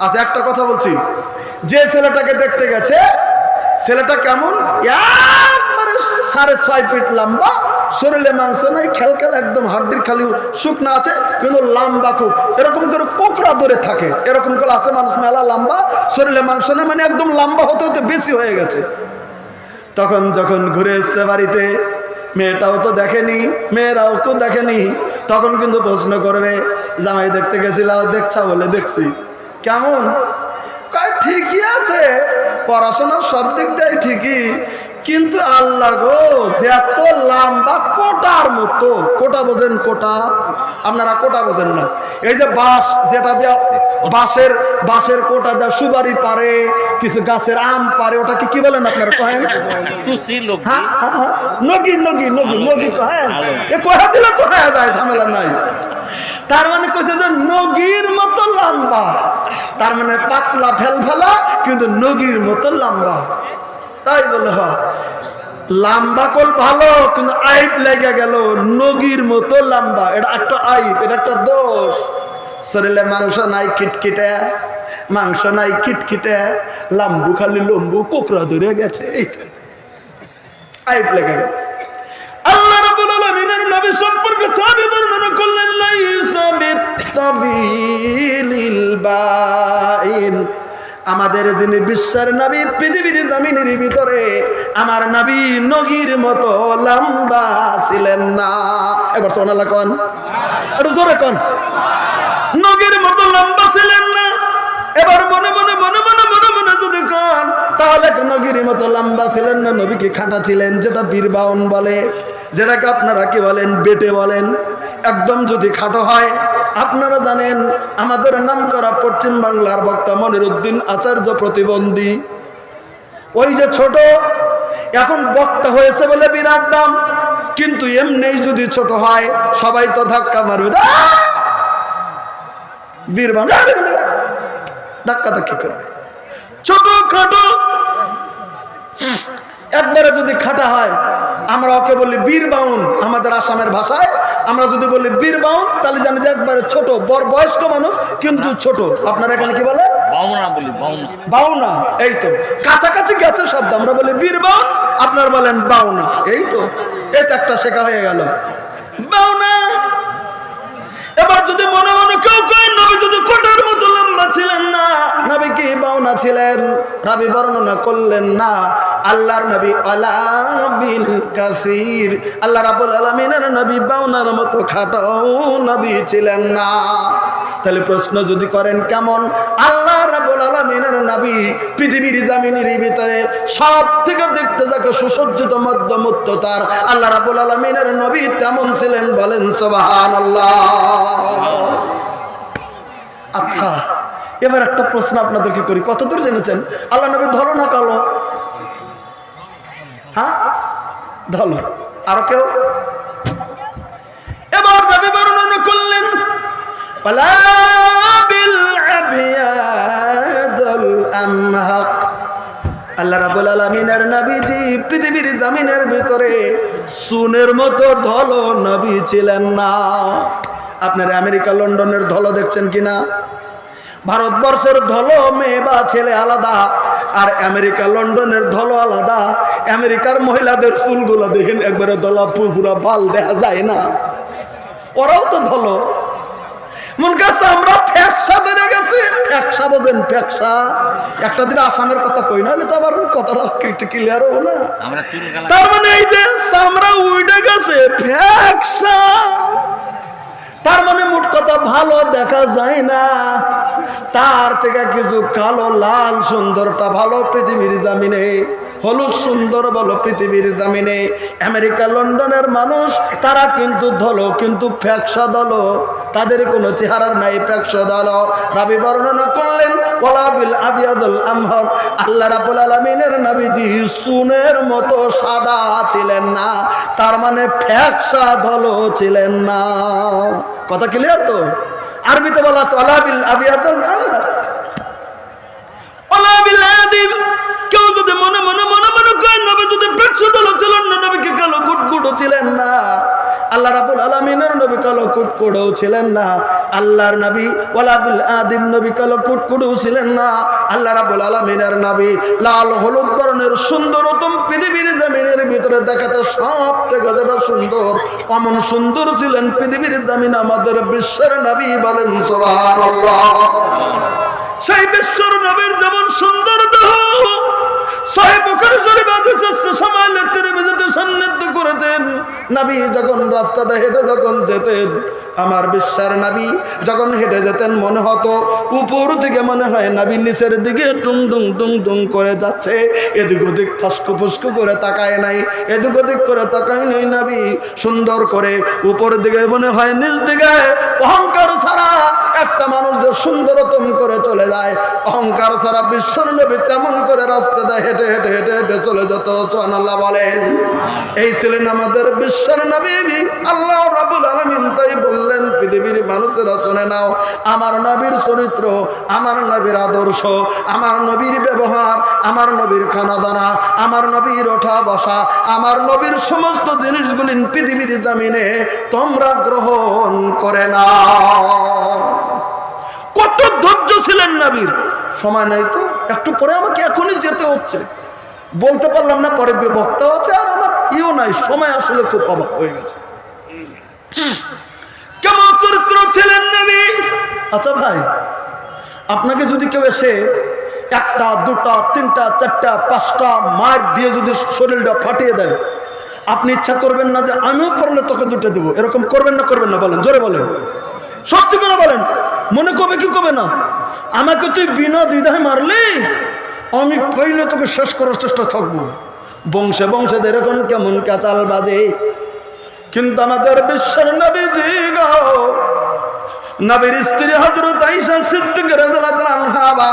আচ্ছা, একটা কথা বলছি, যে ছেলেটাকে দেখতে গেছে, ছেলেটা কেমন? একবারে 6.5 ফিট লম্বা, শরীরে মাংস নাই, খেলখেল, একদম হাড্ডির খালি শুকনা আছে, কিন্তু লম্বা খুব, এরকম করে কোকড়া ধরে থাকে, এরকম করে আছে মানুষ, মেলা লম্বা, শরীরে মাংস নেই, মানে একদম লম্বা হতে হতে বেশি হয়ে গেছে। তখন যখন ঘুরে এসছে বাড়িতে, মেয়েটাও তো দেখেনি, মেয়েরাও কেউ দেখেনি, তখন কিন্তু প্রশ্ন করবে, জামাই দেখতে গেছিলাম, দেখছা? বলে দেখছি। কেমন? ঠিকই আছে, পড়াশোনার সব দিক দিয়ে ঠিকই, কিন্তু আল্লাহ গো, এত লম্বা, কোটার মতো। কোটা বোঝেন? কোটা আপনারা কোটা বোঝেন না? এই যে বাঁশ, যেটা দিয়ে বাঁশের কোটা দেয়, সুবারি পারে, কিছু গাছের আম পারে, ওটাকে কি বলেন আপনারা? কহেন নগি, নগি, নগি, নগি কহেন। এ কয়া দিলে তো হয়ে যায়, ঝামেলা নাই। তার মানে কইছে যে নগির মতো লম্বা, তার মানে পাতলা ফেলফেলা, কিন্তু নগির মতো লম্বা। তাই বলে হয় লম্বা কল ভালো, কিন্তু আইপ লেগে গেল, নগির মতো লম্বা, এটা একটা আইপ, এটা একটা দোষ। শরীরে মাংস নাই, খিটখিটে মাংস নাই, খিটখিটে লাম্বু, খালি লম্বু, কোকড়া ধরে গেছে, এই আইপ লেগে গেল। আল্লাহ রাব্বুল আলামিনের নবী সম্পর্কে সাহাবী বর্ণনা করলেন, লাইসা বিত্তাবিলিল বাইন, আমাদের যিনি বিশ্বের নবী পৃথিবীর জমিনের ভিতরে, আমার নবী নগির মতো লম্বা ছিলেন না। একবার সুবহানাল্লাহ কোন, একটু জোরে কোন। নগির মতো লম্বা ছিলেন না। এবার মনে মনে মনে মনে মনে মনে যদি কোন, তাহলে নগির মতো লম্বা ছিলেন না, নবী কি খাঁটা ছিলেন, যেটা বীরবাউন বলে, যেটাকে আপনারা কি বলেন, বেটে বলেন। একদম যদি খাটো হয়, আপনারা জানেন আমাদের নাম করা পশ্চিম বাংলার বক্তা মনিরুদ্দিন আচার্য প্রতিবন্ধী, ওই যে ছোট, এখন বক্তা হয়েছে বলে বিরাট দাম, কিন্তু এমনি যদি ছোট হয় সবাই তো ধাক্কা মারবে, বীরবান ধাক্কা ধাক্কি করবে। ছোট খাটো একবারে যদি খাটা হয়, আমরা ওকে বলি বীরবাউন, আমাদের আসামের ভাষায় আমরা যদি বলি বীরবাউন, তাহলে জানি যে একবারে ছোট, বয়স্ক মানুষ কিন্তু ছোট। আপনারা এখানে কি বলে? বাউনা বলি, বাউনা। বাউনা, এই তো কাছাকাছি গেছে শব্দ। আমরা বলি বীর বাউন, আপনার বলেন বাউনা। এই তো এটা একটা শেখা হয়ে গেল, বাউনা। এবার যদি মনে মনে কেউ কয় নবী যদি কোটার মতো লম্বা ছিলেন না, নবী কি বাউনা ছিলেন? রাবী বর্ণনা করলেন না। আল্লাহর নবী আলা বিল কাসির, আল্লাহ রাব্বুল আলামিনের নবী বাউনার মতো খাটো নবী ছিলেন না। তাহলে প্রশ্ন যদি করেন কেমন, আল্লাহ রাব্বুল আলামিনের নবী পৃথিবীর জামিনের ভিতরে সব থেকে দেখতে যাকে সুসজ্জিত মধ্যমত্ততার আল্লাহ রাব্বুল আলামিনের নবী তেমন ছিলেন, বলেন সুবহানাল্লাহ। আচ্ছা, এবার একটা প্রশ্ন আপনাদেরকে করি, কতদূর জেনেছেন আল্লাহ নবী ধলো না কালো? হ্যাঁ ধলো। আরো কেউ? এবার নবী বর্ণনা করলেন ওয়ালা বিল আবিয়াদুল আমহাক, আল্লাহ রাব্বুল আলামিনের নবীজি পৃথিবীর জমিনের ভিতরে সুনের মতো ধলো নবী ছিলেন না। আপনারা আমেরিকা লন্ডনের ধলো দেখছেন কিনা? ভারতবর্ষের ধলো মেয়ে বা ছেলে আলাদা, আর আমেরিকা লন্ডনের ধলো আলাদা। আমেরিকার মহিলাদের চুলগুলো দেখেন একবারে ধলা, পুরা বাল দেখা যায় না। ওরাও তো ধলো। মন কাছে আমরা ফ্যাকসা ধরে গেছি। ফ্যাকসা বোঝেন? ফ্যাকসা একটা দিন আসামের কথা কই না, তো আবার কথাটা ক্লিয়ার হবো না। তার মানে এই যে চামড়া উইডে গেছে, ফ্যাকসা। তার মানে মোট কথা ভালো দেখা যায় না, তার থেকে কিছু কালো লাল সুন্দরটা ভালো পৃথিবীর জামিনে। হলুদ সুন্দর বলো পৃথিবীর জামিনে। আমেরিকা লন্ডনের মানুষ তারা কিন্তু ধলো, কিন্তু ফ্যাকসা দলো, তাদের কোনো চেহারার নাই, ফ্যাকসা দলো। রাবী বর্ণনা করলেন ওয়ালা বিল আবিয়াদুল আমহাক, আল্লাহ রাব্বুল আলামিনের নবীজি সুনের মতো সাদা ছিলেন না, তার মানে ফ্যাকসা দলো ছিলেন না। কথা ক্লিয়ার তো? আরবিতে বলা আছে ওয়ালা বিল আবিয়াদুল আমহাক, ওয়ালা বিল আদিম। কেউ যদি মনে মনে মনে মনে করেন নবী যদি ফ্যাকসা দলো ছিলেন না, নবীকে কালো কুটকুটও ছিলেন না, আল্লাহ রাব্বুল আলামিনের নবী কালো কুটকুটও ছিলেন না, আল্লাহর নবী ওয়ালা বিল আদিম নবী কালো কুটকুটও ছিলেন না, আল্লাহ রাব্বুল আলামিনের নবী লাল হলুদ বর্ণের সুন্দরতম পৃথিবীর জমিনের ভিতরে দেখাতে সব থেকে যেটা সুন্দর, অমন সুন্দর ছিলেন পৃথিবীর জমিন আমাদের বিশ্বের নবী, বলেন সুবহানাল্লাহ। সেই বিশ্বর নবীর যেমন সুন্দর দেহ, সহিহ বুখারী শরীফ হাদিস আছে, সময় তিরমিজিতে সন্নিহিত করেছেন, নবী যখন রাস্তাতে হেঁটে যখন যেতেন, আমার বিশ্বের নবী যখন হেঁটে যেতেন মনে হতো উপর থেকে মনে হয় নবী নিচের দিকে টুং টুং টুং টুং করে যাচ্ছে, এদিক ওদিক ফাস্কু ফুস্কু করে তাকায় নাই, এদিক ওদিক করে তাকায় নাই। নবী সুন্দর করে উপর দিকে মনে হয় নিচ দিকে, অহংকার ছাড়া একটা মানুষ যে সুন্দরতম করে চলে যায়, অহংকার ছাড়া বিশ্বর নবী তেমন করে রাস্তাতে হেঁটে হেঁটে হেঁটে হেঁটে চলে যেত। সুবহানাল্লাহ বলেন। এই ছিলেন আমাদের বিশ্বের নবী। আল্লাহ রাব্বুল আলামিন তাই বললেন পৃথিবীর মানুষেরা শুনে নাও, আমার নবীর চরিত্র, আমার নবীর আদর্শ, আমার নবীর ব্যবহার, আমার নবীর খানাদানা, আমার নবীর ওঠা বসা, আমার নবীর সমস্ত জিনিসগুলি পৃথিবীর জমিনে তোমরা গ্রহণ করে নাও। কত ধৈর্য ছিলেন নবীর। সময় নাই তো, একটু পরে আমাকে এখনই যেতে হচ্ছে, বলতে পারলাম না, পরে বক্তা আছে আর আমার ইও নাই, সময় আসলে খুব অভাব হয়ে গেছে। কেমন চরিত্র ছিলেন নবী? আচ্ছা ভাই, আপনাকে যদি কেউ এসে একটা দুটা তিনটা চারটা পাঁচটা মার দিয়ে যদি শরীরটা ফাটিয়ে দেয়, আপনি ইচ্ছা করবেন না যে আমিও পড়লে তোকে দুটো দেবো? এরকম করবেন না করবেন না? বলেন, জোরে বলেন, সত্যি করে বলেন। মনে করবে কি করবে না? আমাকে তুই বিনা দ্বিধায় মারলি, আমি পইলে তোকে শেষ করার চেষ্টা থাকবো। বংশে বংশে এরকম কেমন কাচাল বাজে, কিন্তু আমাদের বিশ্বের নবীজি গো, নবীর স্ত্রী হযরত আয়েশা সিদ্দিকা রাদিয়াল্লাহু আনহা,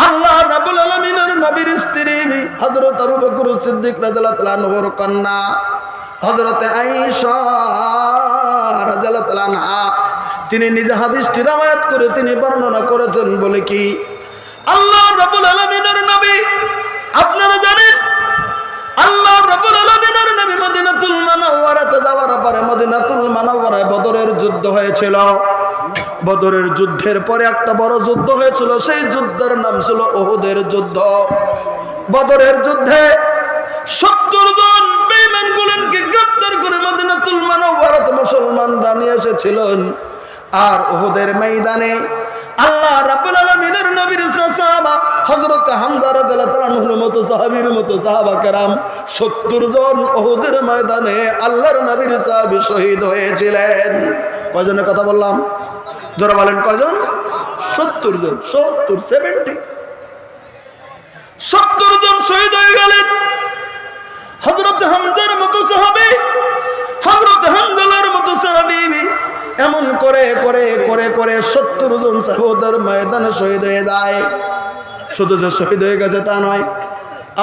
আল্লাহ রাব্বুল আলামিনের নবীর স্ত্রী হযরত আবু বকর সিদ্দিক রাদিয়াল্লাহু আনহুর কন্যা হযরত আয়েশা রাদিয়াল্লাহু আনহা, তিনি নিজে হাদিসটি রওয়ায়াত করে তিনি বর্ণনা করেছেন বলে কি, আল্লাহ রাব্বুল আলামিনের নবী, আপনারা জানেন আল্লাহ রাব্বুল আলামিনের নবী মদিনাতুল মুনাওয়ারাতে যাওয়ার পরে মদিনাতুল মুনাওয়ারায় বদরের যুদ্ধ হয়েছিল। বদরের যুদ্ধের পরে একটা বড় যুদ্ধ হয়েছিল, সেই যুদ্ধের নাম ছিল উহুদের যুদ্ধ। বদরের যুদ্ধে 70 জন বেঈমানগুলোকে গ্রেফতার করে মদিনাতুল মুনাওয়ারাতে মুসলমানরা নিয়ে এসেছিলেন। আর উহুদের ময়দানে আল্লাহ রাব্বুল আলামিনের নবীর সাহাবা হযরত হামজা রাদিয়াল্লাহু তাআলা আনহুর মতো সাহাবীর মতো সাহাবা কেরাম 70 জন উহুদের ময়দানে আল্লাহর নবীর সাহাবী শহীদ হয়েছিলেন। কয়জনের কথা বললাম? যারা বলেন কয়জন? 70 জন। 70 জন শহীদ হয়ে গেলেন। হযরত হামজার মতো সাহাবী, হযরত হামজার মতো সাহাবী এমন করে করে করে করে 70 জন সাহাবাদের ময়দানে শহীদ হয়ে যায়। শুধু যে শহীদ হয়ে গেছে তা নয়,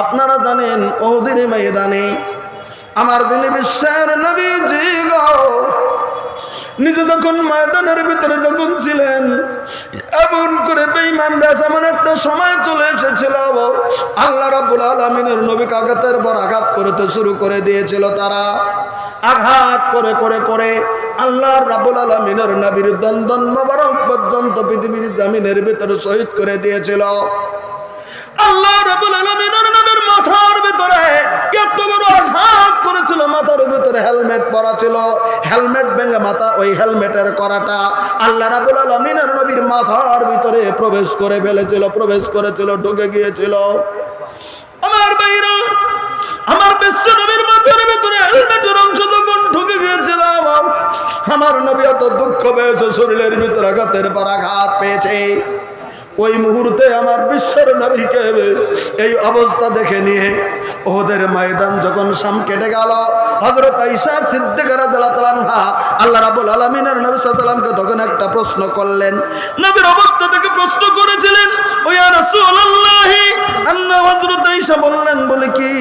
আপনারা জানেন উহুদের ময়দানে আমার যিনি বিশ্বের নবীজি গো নিজে যখন ময়দানের ভিতরে যখন ছিলেন, এমন করে বেঈমানরা এমন একটা সময় চলে এসেছিল, আল্লাহ রাব্বুল আলামিনের নবীকে আঘাতের পর আঘাত করতে শুরু করে দিয়েছিল। তারা আঘাত করে করে করে আল্লাহ রাব্বুল আলামিনের নবীর দন্দন মোবারক পর্যন্ত পৃথিবীর জমিনের ভিতরে শহীদ করে দিয়েছিল। আল্লাহ রাব্বুল আলামিনের নবীর মাথার ভিতরে এত বড় আঘাত করেছিল, মাথার ভিতরে হেলমেট পরা ছিল, হেলমেট ভেঙে মাথা ওই হেলমেটের করাটা আল্লাহ রাব্বুল আলামিনের নবীর মাথার ভিতরে প্রবেশ করে ফেলেছিল, প্রবেশ করেছিল, ঢুকে গিয়েছিল। আমার ভাইরা, আমার বিশ্ব নবীর মাথার ভিতরে হেলমেটের অংশ যখন ঢুকে গিয়েছিল, আমার নবী এত দুঃখ পেয়েছে, শরীরের ভিতরে আঘাতের পর আঘাত পেয়েছে। ওই মুহূর্তে আমার বিশ্বের নবীকে এই অবস্থা দেখে নিয়ে ওদের ময়দান যখন সাম কেটে গেল, হযরত আয়েশা সিদ্দিকা রাদিয়াল্লাহু তাআলা আনহা আল্লাহ রাব্বুল আলামিনের নবী সাল্লাল্লাহু আলাইহি ওয়াসাল্লামকে তখন একটা প্রশ্ন করলেন। নবীর অবস্থা থেকে প্রশ্ন করেছিলেন, ও ইয়া রাসূলুল্লাহ, আন্না হযরত আয়েশা বললেন, বলে কি,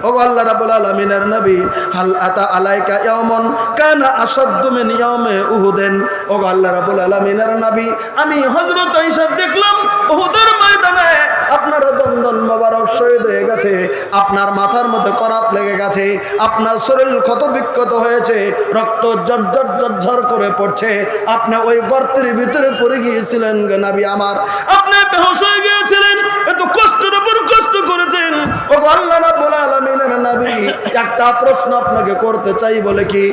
ও আল্লাহ রাব্বুল আলামিনের নবী, হাল আতা আলাইকা ইয়াওমুন কানা আশাদ্দু মিন ইয়াউমি উহুদিন। ও আল্লাহ রাব্বুল আলামিনের নবী, আমি হযরত আয়েশা দেখলাম উহুদের ময়দানে আপনার দন্দন মোবারক শহীদ হয়ে গেছে, আপনার মাথার মধ্যে করাত লেগে গেছে, আপনার শরীর ক্ষত বিক্ষত হয়েছে, রক্ত ঝরঝর ঝরঝর করে পড়ছে, আপনি ওই গর্তের ভিতরে পড়ে গিয়েছিলেন গে নবী আমার, আপনি বেহুশ হয়ে গিয়েছিলেন, এত কষ্টের উপর কষ্ট করেছেন। ও আল্লাহ রাব্বুল আলামিনের নবী, একটা প্রশ্ন আপনাকে করতে চাই, বলে কি,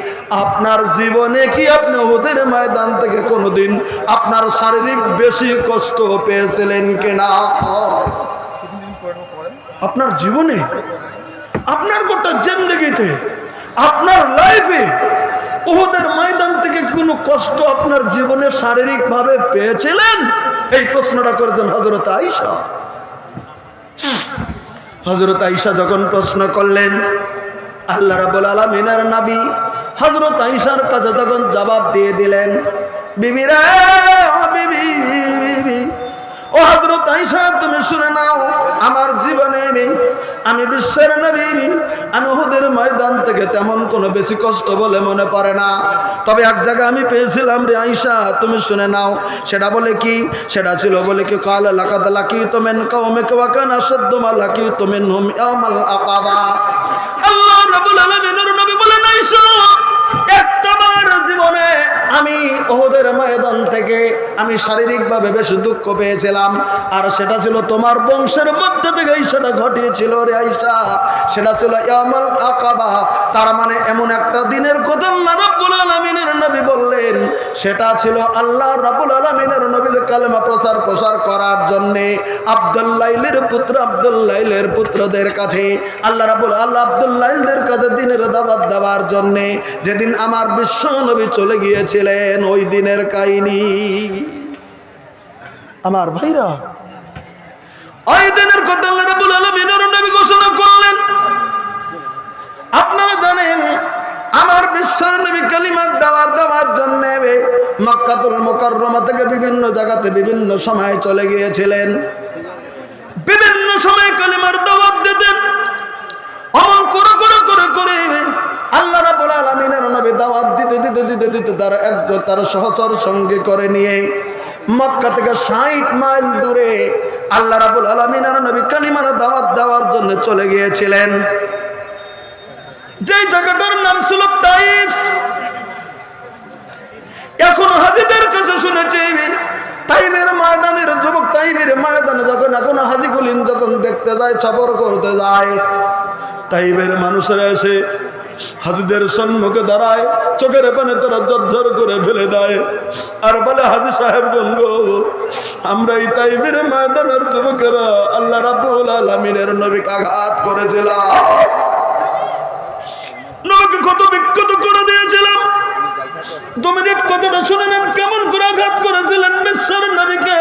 আপনার জীবনে কি আপনি উহুদের ময়দান থেকে কোনোদিন আপনার শারীরিক বেশি কষ্ট পেয়েছিলেন কিনা? আপনার জীবনে, আপনার গোটা জিন্দেগিতে, আপনার লাইফে উহুদের ময়দান থেকে কোনো কষ্ট আপনার জীবনে শারীরিক ভাবে পেয়েছিলেন? এই প্রশ্নটা করেছেন হযরত আয়েশা। হযরত আয়েশা যখন প্রশ্ন করলেন, আল্লাহ রাব্বুল আলামিনের নবী হযরত আয়েশার কাছে তখন জবাব দিয়ে দিলেন, বিবি রে, বিবি, ও হযরত আয়েশা, তুমি শুনে নাও, আমার জীবনে আমি বিশ্বের নবী, আমি উহুদের ময়দান থেকে তেমন কোনো বেশি কষ্ট বলে মনে পড়ে না। তবে এক জায়গায় আমি পেয়েছিলাম রে আয়েশা, তুমি শুনে নাও। সেটা বলে কি? সেটা ছিল বলে কি, ক্বালা লাকাদ লাকিতু মিন কওমিকা ওয়া কানা আশাদ্দু মা লাকিতু মিনহুম ইয়াওমাল আকাবা। আল্লাহ রাব্বুল আলামিনের নবী বলেন, আয়েশা, একটাবার জীবনে আমি উহুদের ময়দান থেকে আমি শারীরিকভাবে বেশ দুঃখ পেয়েছিলাম, আর সেটা ছিল তোমার বংশের মধ্যে থেকেই সেটা ঘটিয়েছিল রে আয়েশা, সেটা ছিল ইয়াউমুল আকাবা। তার মানে এমন একটা দিনের কথা আল্লাহ রাব্বুল আলামিনের নবী বললেন, সেটা ছিল আল্লাহ রাব্বুল আলামিনের নবী যে কালেমা প্রচার করার জন্যে আব্দুল্লাইলের পুত্র আব্দুল্লাইলের পুত্রদের কাছে আল্লাহ আব্দুল্লাইলদের কাছে দিনের দাওয়াত দেওয়ার জন্যে যেদিন আমার বিশ্ব নবী চলে গিয়েছিলেন, ওই দিনের কাহিনী। আমার ভাইরা, ওই দিনের কথা আল্লাহ রাব্বুল আলামিনের নবী ঘোষণা করলেন। আপনারা জানেন, আমার বিশ্বের নবী কালিমা দেওয়ার জন্য মক্কাতুল মুকাররমা থেকে বিভিন্ন জায়গাতে বিভিন্ন সময়ে চলে গিয়েছিলেন, বিভিন্ন সময়ে কালিমার দাওয়াত দিতেন। অমন করে করে করে করে আল্লাহ রাব্বুল আলামিনের নবী দাওয়াত দিতে তার সহচর সঙ্গে করে নিয়ে মক্কা থেকে 60 মাইল দূরে আল্লাহ রাব্বুল আলামিনের নবী কালিমার দাওয়াত দেওয়ার জন্য চলে গিয়েছিলেন। যেই জায়গাটার নাম ছিল তাইফ। এখন হাজিদের কাছে শুনেছি তাইবের ময়দানের যুবক তাইবের ময়দানে যখন এখন হাজি গুলিন যখন দেখতে যায় সফর করতে যায় তাইবের মানুষেরা এসে হাজিদের সম্মুখে দাঁড়ায় চোখের পানে তারা জর্জর করে ফেলে দেয় আর বলে হাজি সাহেব গঙ্গ আমরা এই তাইবের ময়দানের যুবকেরা আল্লাহ রাব্বুল আলামিনের নবীকে আঘাত করেছিলাম, নবীকে কত বিক্ষত করে দিয়েছিলাম। 2 মিনিট কথাটা শুনে নেন কেমন করে আঘাত করেছিলেন বিশ্বের নবীকে।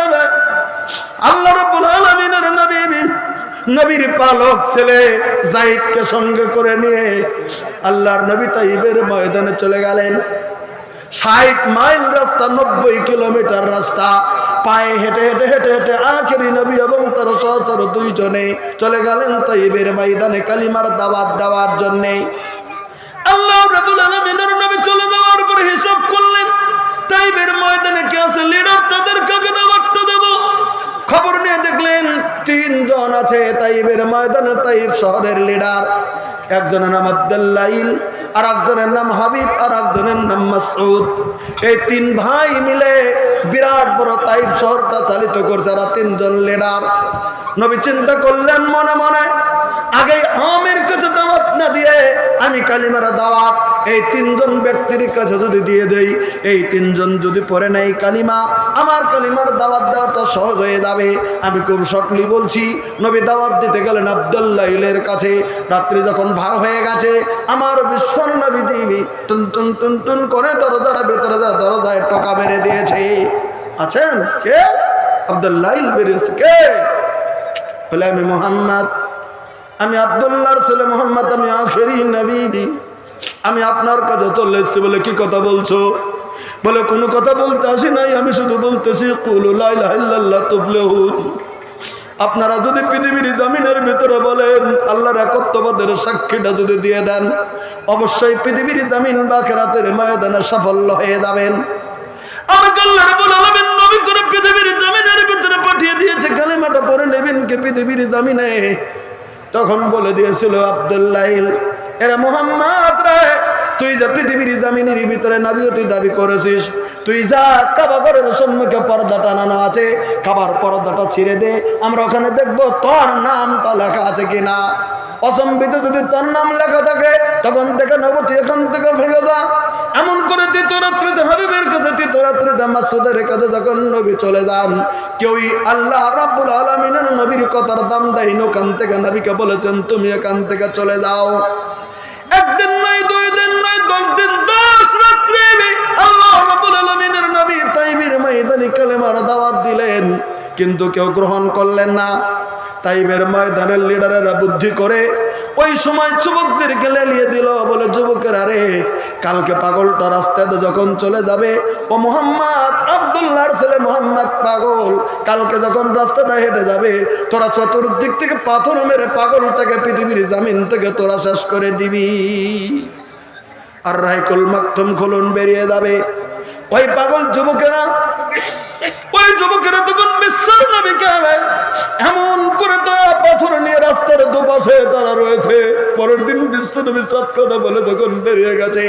আল্লাহ রাব্বুল আলামিনের নবী নবীর পালক ছেলে যায়েদকে সঙ্গে করে নিয়ে আল্লাহর নবী তাইবের ময়দানে চলে গেলেন। 60 মাইল রাস্তা, 90 কিলোমিটার রাস্তা পায়ে হেঁটে হেঁটে হেঁটে হেঁটে আখেরি নবী এবং তার সহচর 2 জনে চলে গেলেন তাইবের ময়দানে কালিমার দাওয়াত দেওয়ার জন্যে। আল্লাহ রাব্বুল আলামিনের নবী চলে যাওয়ার পরে হিসাব করলেন তাইবের ময়দানে কে আছে লিডার, তাদের কাকে দাওয়াতটা দেব। খবর নিয়ে দেখলেন 3 জন আছে তাইবের ময়দানে, তাইব শহরের লিডার। একজনের নাম আব্দুল্লাইল, আর একজনের নাম হাবিব, আর একজনের নাম মাসউদ। এই 3 ভাই মিলে বিরাট বড় তাইব শহরটা চালিত করছে। আর 3 জন লিডার। নবী চিন্তা করলেন মনে মনে আগে আমের কাছে দাওয়াত না দিয়ে আমি কালিমার দাওয়াত এই 3 জন ব্যক্তির কাছে যদি দিয়ে দেই, এই 3 জন যদি পড়ে নেই কালিমা, আমার কালিমার দাওয়াত দেওয়াটা সহজ হয়ে যাবে। আমি খুব শর্টলি বলছি, নবী দাওয়াত দিতে গেলেন আব্দুল্লাইলের কাছে। রাত্রি যখন ভার হয়ে গেছে, আমার বিশ্ব নবী দিবি টুন টুন টুন টুন করে দরজার ভিতরে যা দরজায় টোকা মেরে দিয়েছে। আছেন কে? আব্দুল্লাইল বেরিয়েছে। কে? বলে আমি মোহাম্মদ, আমি আব্দুল্লাহর ছেলে মোহাম্মদ, আমি আখেরি নবী, আমি আপনার কাছে চলে এসেছি। বলে কি কথা বলছো? বলে কোনো কথা বলতে আসি নাই, আমি শুধু বলতেছি কুলু লা ইলাহা ইল্লাল্লাহ তুফলিহুন। আপনারা যদি পৃথিবীর জমিনের ভিতরে বলেন আল্লাহর একত্ববাদের সাক্ষীটা যদি দিয়ে দেন, অবশ্যই পৃথিবীর জমিন বা আখিরাতের ময়দানে সাফল্য হয়ে যাবেন। আমাকে আল্লাহ রাব্বুল আলামিন নবী করে পৃথিবীর জমিনের ভিতরে পাঠিয়ে দিয়েছে, কালিমাটা পড়ে নেবেন কে পৃথিবীর জমিনে। তখন বলে দিয়েছিল আব্দুল্লাইল, এরা মুহাম্মদ রে, তুই যা পৃথিবীর জমিনের ভিতরে নবীয়তি দাবি করেছিস, তুই যা কাবা ঘরের সম্মুখে পর্দা টানানো আছে, কাবার পর্দাটা ছিঁড়ে দে, আমরা ওখানে দেখবো তোর নামটা লেখা আছে কিনা। অসম্বিত যদি তোর নাম লেখা থাকে তখন দেখে নেবো, তুই এখান থেকে ভেঙে দা। এমন করে তৃতীয় রাত্রিতে হাবিবের কাছে, তৃতীয় রাত্রিতে মাসউদের কাছে যখন নবী চলে যান, কেউই আল্লাহ রাব্বুল আলামিনের নবীর কথার দাম দেয়নি। ওখান থেকে নবীকে বলেছেন তুমি এখান থেকে চলে যাও। একদিন নয়, 2 দিন নয়, 10 দিন, 10 রাত্রি আল্লাহ রাব্বুল আলামিনের নবী তাইবের ময়দানে কালেমার দাওয়াত দিলেন, কিন্তু কেউ গ্রহণ করলেন না। তাইবের ময়দানের লিডারেরা বুদ্ধি করে ওই সময় যুবকদেরকে লেলিয়ে দিল, বলে যুবকেরা রে, কালকে পাগলটা রাস্তায় যখন চলে যাবে, ও মোহাম্মদ আব্দুল্লাহর ছেলে মোহাম্মদ পাগল কালকে যখন রাস্তাটা হেঁটে যাবে, তোরা চতুর্দিক থেকে পাথর মেরে পাগলটাকে পৃথিবীর জামিন থেকে তোরা শেষ করে দিবি। আর রাইকুল মাকতুম খুলুন বেরিয়ে যাবে। ওই পাগল যুবকেরা, ওই যুবকেরা তখন বিশ্বের নবীকে এমন করে তারা পাথর নিয়ে রাস্তার দুপাশে তারা রয়েছে। পরের দিন বিশ্ব নবী সৎ কথা বলে যখন বেরিয়ে গেছে,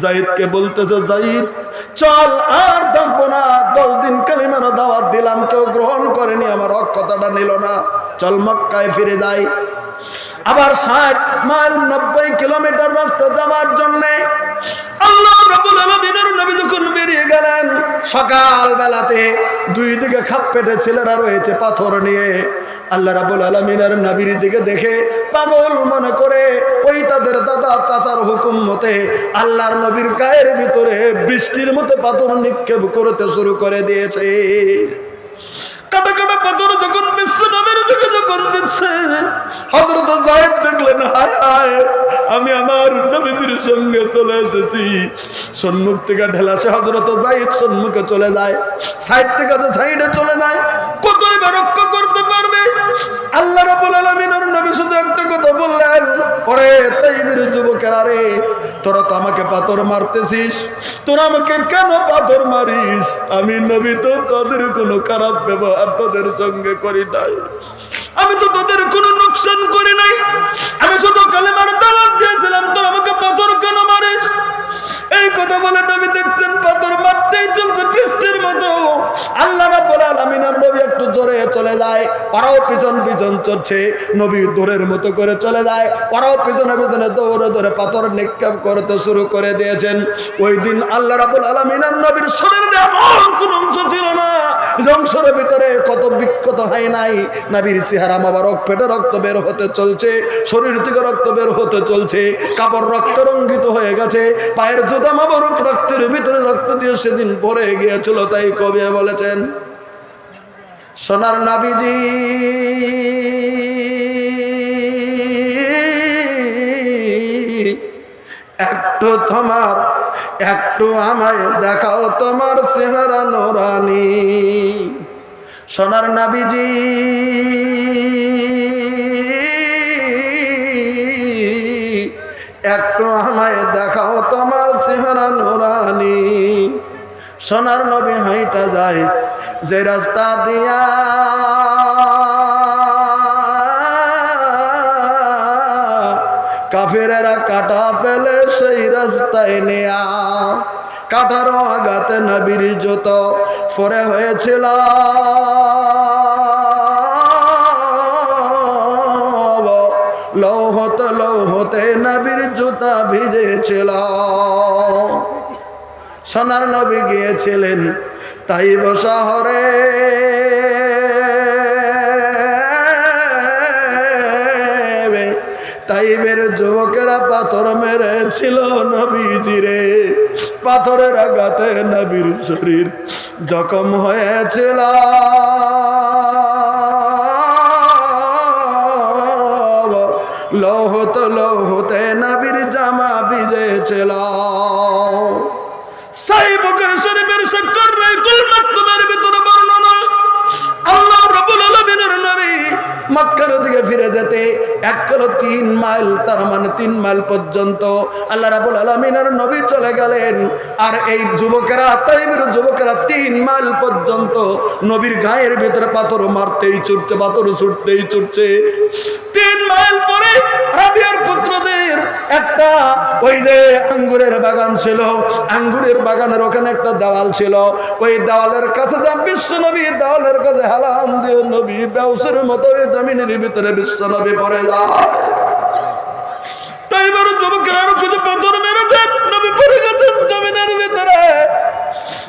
যায়েদকে বলতেছে, যায়েদ চল আর থাকবো না, 10 দিন কালিমার দাওয়াত দিলাম, কেউ গ্রহণ করেনি, আমার হক কথাটা নিল না, চল মক্কায় ফিরে যাই। আবার 60 মাইল 90 কিলোমিটার রাস্তা যাওয়ার জন্য আল্লাহ রাব্বুল আলামিনের নবী যখন বেরিয়ে গেলেন, সকাল বেলাতে 2 দিকে খাপ পেটে ছেলেরা রয়েছে পাথর নিয়ে। আল্লাহ রাব্বুল আলামিনের নবীর দিকে দেখে পাগল মনে করে ওই তাদের দাদা চাচার হুকুম মতে আল্লাহর নবীর গায়ের ভিতরে বৃষ্টির মতো পাথর নিক্ষেপ করতে শুরু করে দিয়েছে। কাটা কাটা পাথর যখন বিশ্ব নবীর দিকে যখন দিচ্ছে, হযরত যায়েদ দেখলেন, হায় হায়, আমি আমার নবীজির সঙ্গে চলে এসেছি। সম্মুখ থেকে ঢেলাসে হযরত যায়েদ সম্মুখে চলে যায়, সাইড থেকে সাইডে চলে যায়। কতই বা রক্ষা করতে পারবে? আল্লাহ রাব্বুল আলামিনের নবী শুধু একটা কথা বললেন, ওরে তাইবের যুবকেরা রে, তোরা তো আমাকে পাথর মারতেছিস, তোরা আমাকে কেন পাথর মারিস? আমি নবী তো তোদের কোনো খারাপ ব্যবহার তোদের সঙ্গে করি নাই, আমি তো তোদের কোনো নোকসান করি নাই, আমি শুধু কালেমার দাওয়াত দিয়েছিলাম, তোরা আমাকে পাথর কেন মারিস? এই কথা বলে নবী দেখছেন পাথর মারতেই চলছে বৃষ্টির মতো। আল্লাহ রাব্বুল আলামিনের নবী একটু জোরে চলে যায়, ওরাও পিছন পিছন চলছে। নবী দৌড়ের মতো করে চলে যায়, ওরাও পিছনে পিছনে দৌড়ে দৌড়ে পাথর নিক্ষেপ করতে শুরু করে দিয়েছেন। ওই দিন আল্লাহ রাব্বুল আলামিনের নবীর শরীরে এমন কোন অংশ ছিল না যে অংশের ভিতরে কত বিক্ষত হয় নাই। নবীর চেহারা মোবারক পেটে রক্ত বের হতে চলছে, শরীর থেকে রক্ত বের হতে চলছে, কাপড় রক্ত রঞ্জিত হয়ে গেছে, পায়ের জুতা মোবারক রক্তের ভিতরে রক্ত দিয়ে সেদিন পরে গিয়েছিল। তাই কবি বলেছেন, সোনার নবীজি একটু আমায় দেখাও তোমার চেহারা নোরানি। সোনার নবীজি একটু আমায় দেখাও তোমার চেহারা নোরানি। সোনার নবী হাইটা যায় যে রাস্তা দিয়া কাফেরেরা কাটা ফেলে সেই রাস্তায় নেয়া। কাটার আঘাতে নবীর জুত পরে হয়েছিল, লৌহতে নবীর জুতা ভিজেছিল। সোনার নবী গিয়েছিলেন তাইব শহরে, তাইবের যুবকেরা পাথর মেরেছিল নবীজিরে। পাথরের আঘাতে নবীর শরীর জখম হয়েছিল, লৌহতে নবীর জামা ভিজেছিল। সহিহ বুখারী শরীফের সাক্ষর রাইকুল মাকতুমের ভিতরে বর্ণনা, আল্লাহ রাব্বুল আলামিনের নবী মক্কার দিকে ফিরে যেতে 1 কিলো 3 মাইল, তার মানে 3 মাইল পর্যন্ত আল্লাহ রাব্বুল আলামিনের নবী চলে গেলেন। আর এই যুবকেরা, তাইবের যুবকেরা 3 মাইল পর্যন্ত নবীর গায়ের ভিতরে পাথর মারতেই ছুটছে, পাথর ছুটতেই ছুটছে। 3 মাইল পরে রাবিয়ার পুত্রদের একটা ওই যে আঙ্গুরের বাগান ছিল, আঙ্গুরের বাগানের ওখানে একটা দেওয়াল ছিল। ওই দেওয়ালের কাছে যা বিশ্ব নবী দেওয়ালের কাছে হালান দিয়ে নবী বেউসের মতো ওই জমিনের ভিতরে বিশ্ব নবী পড়ে যায়। তাই এবার যুবকের আরো কিছু পাথর মেরেছেন, নবী পড়ে গেছেন জমিনের ভিতরে।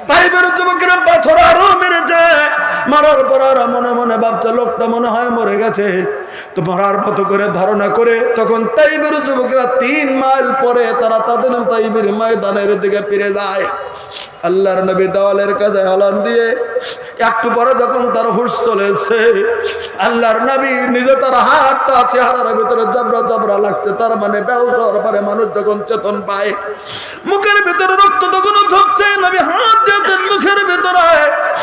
তাই এবার যুবকের পাথর আরো মেরেছে। মারার পর আর মনে মনে ভাবছে লোকটা মনে হয় মরে গেছে। তো মরার মতো করে ধারণা করে তখন তাইবের যুবকেরা 3 মাইল পরে তারা তাদের তাইবের ময়দানের দিকে ফিরে যায়। আল্লাহর নবী দেওয়ালের কাছে হালান দিয়ে একটু পরে যখন তার হুঁশ চলেছে, আল্লাহর নবী নিজে তার হাতটা চেহারার ভিতরে জবরা জবরা লাগছে, তার মানে বেহুশ হওয়ার পরে মানুষ যখন চেতন পায়, মুখের ভিতরে রক্ত তখন ঝরছে, নবী হাত দিয়েছেন মুখের ভিতরে।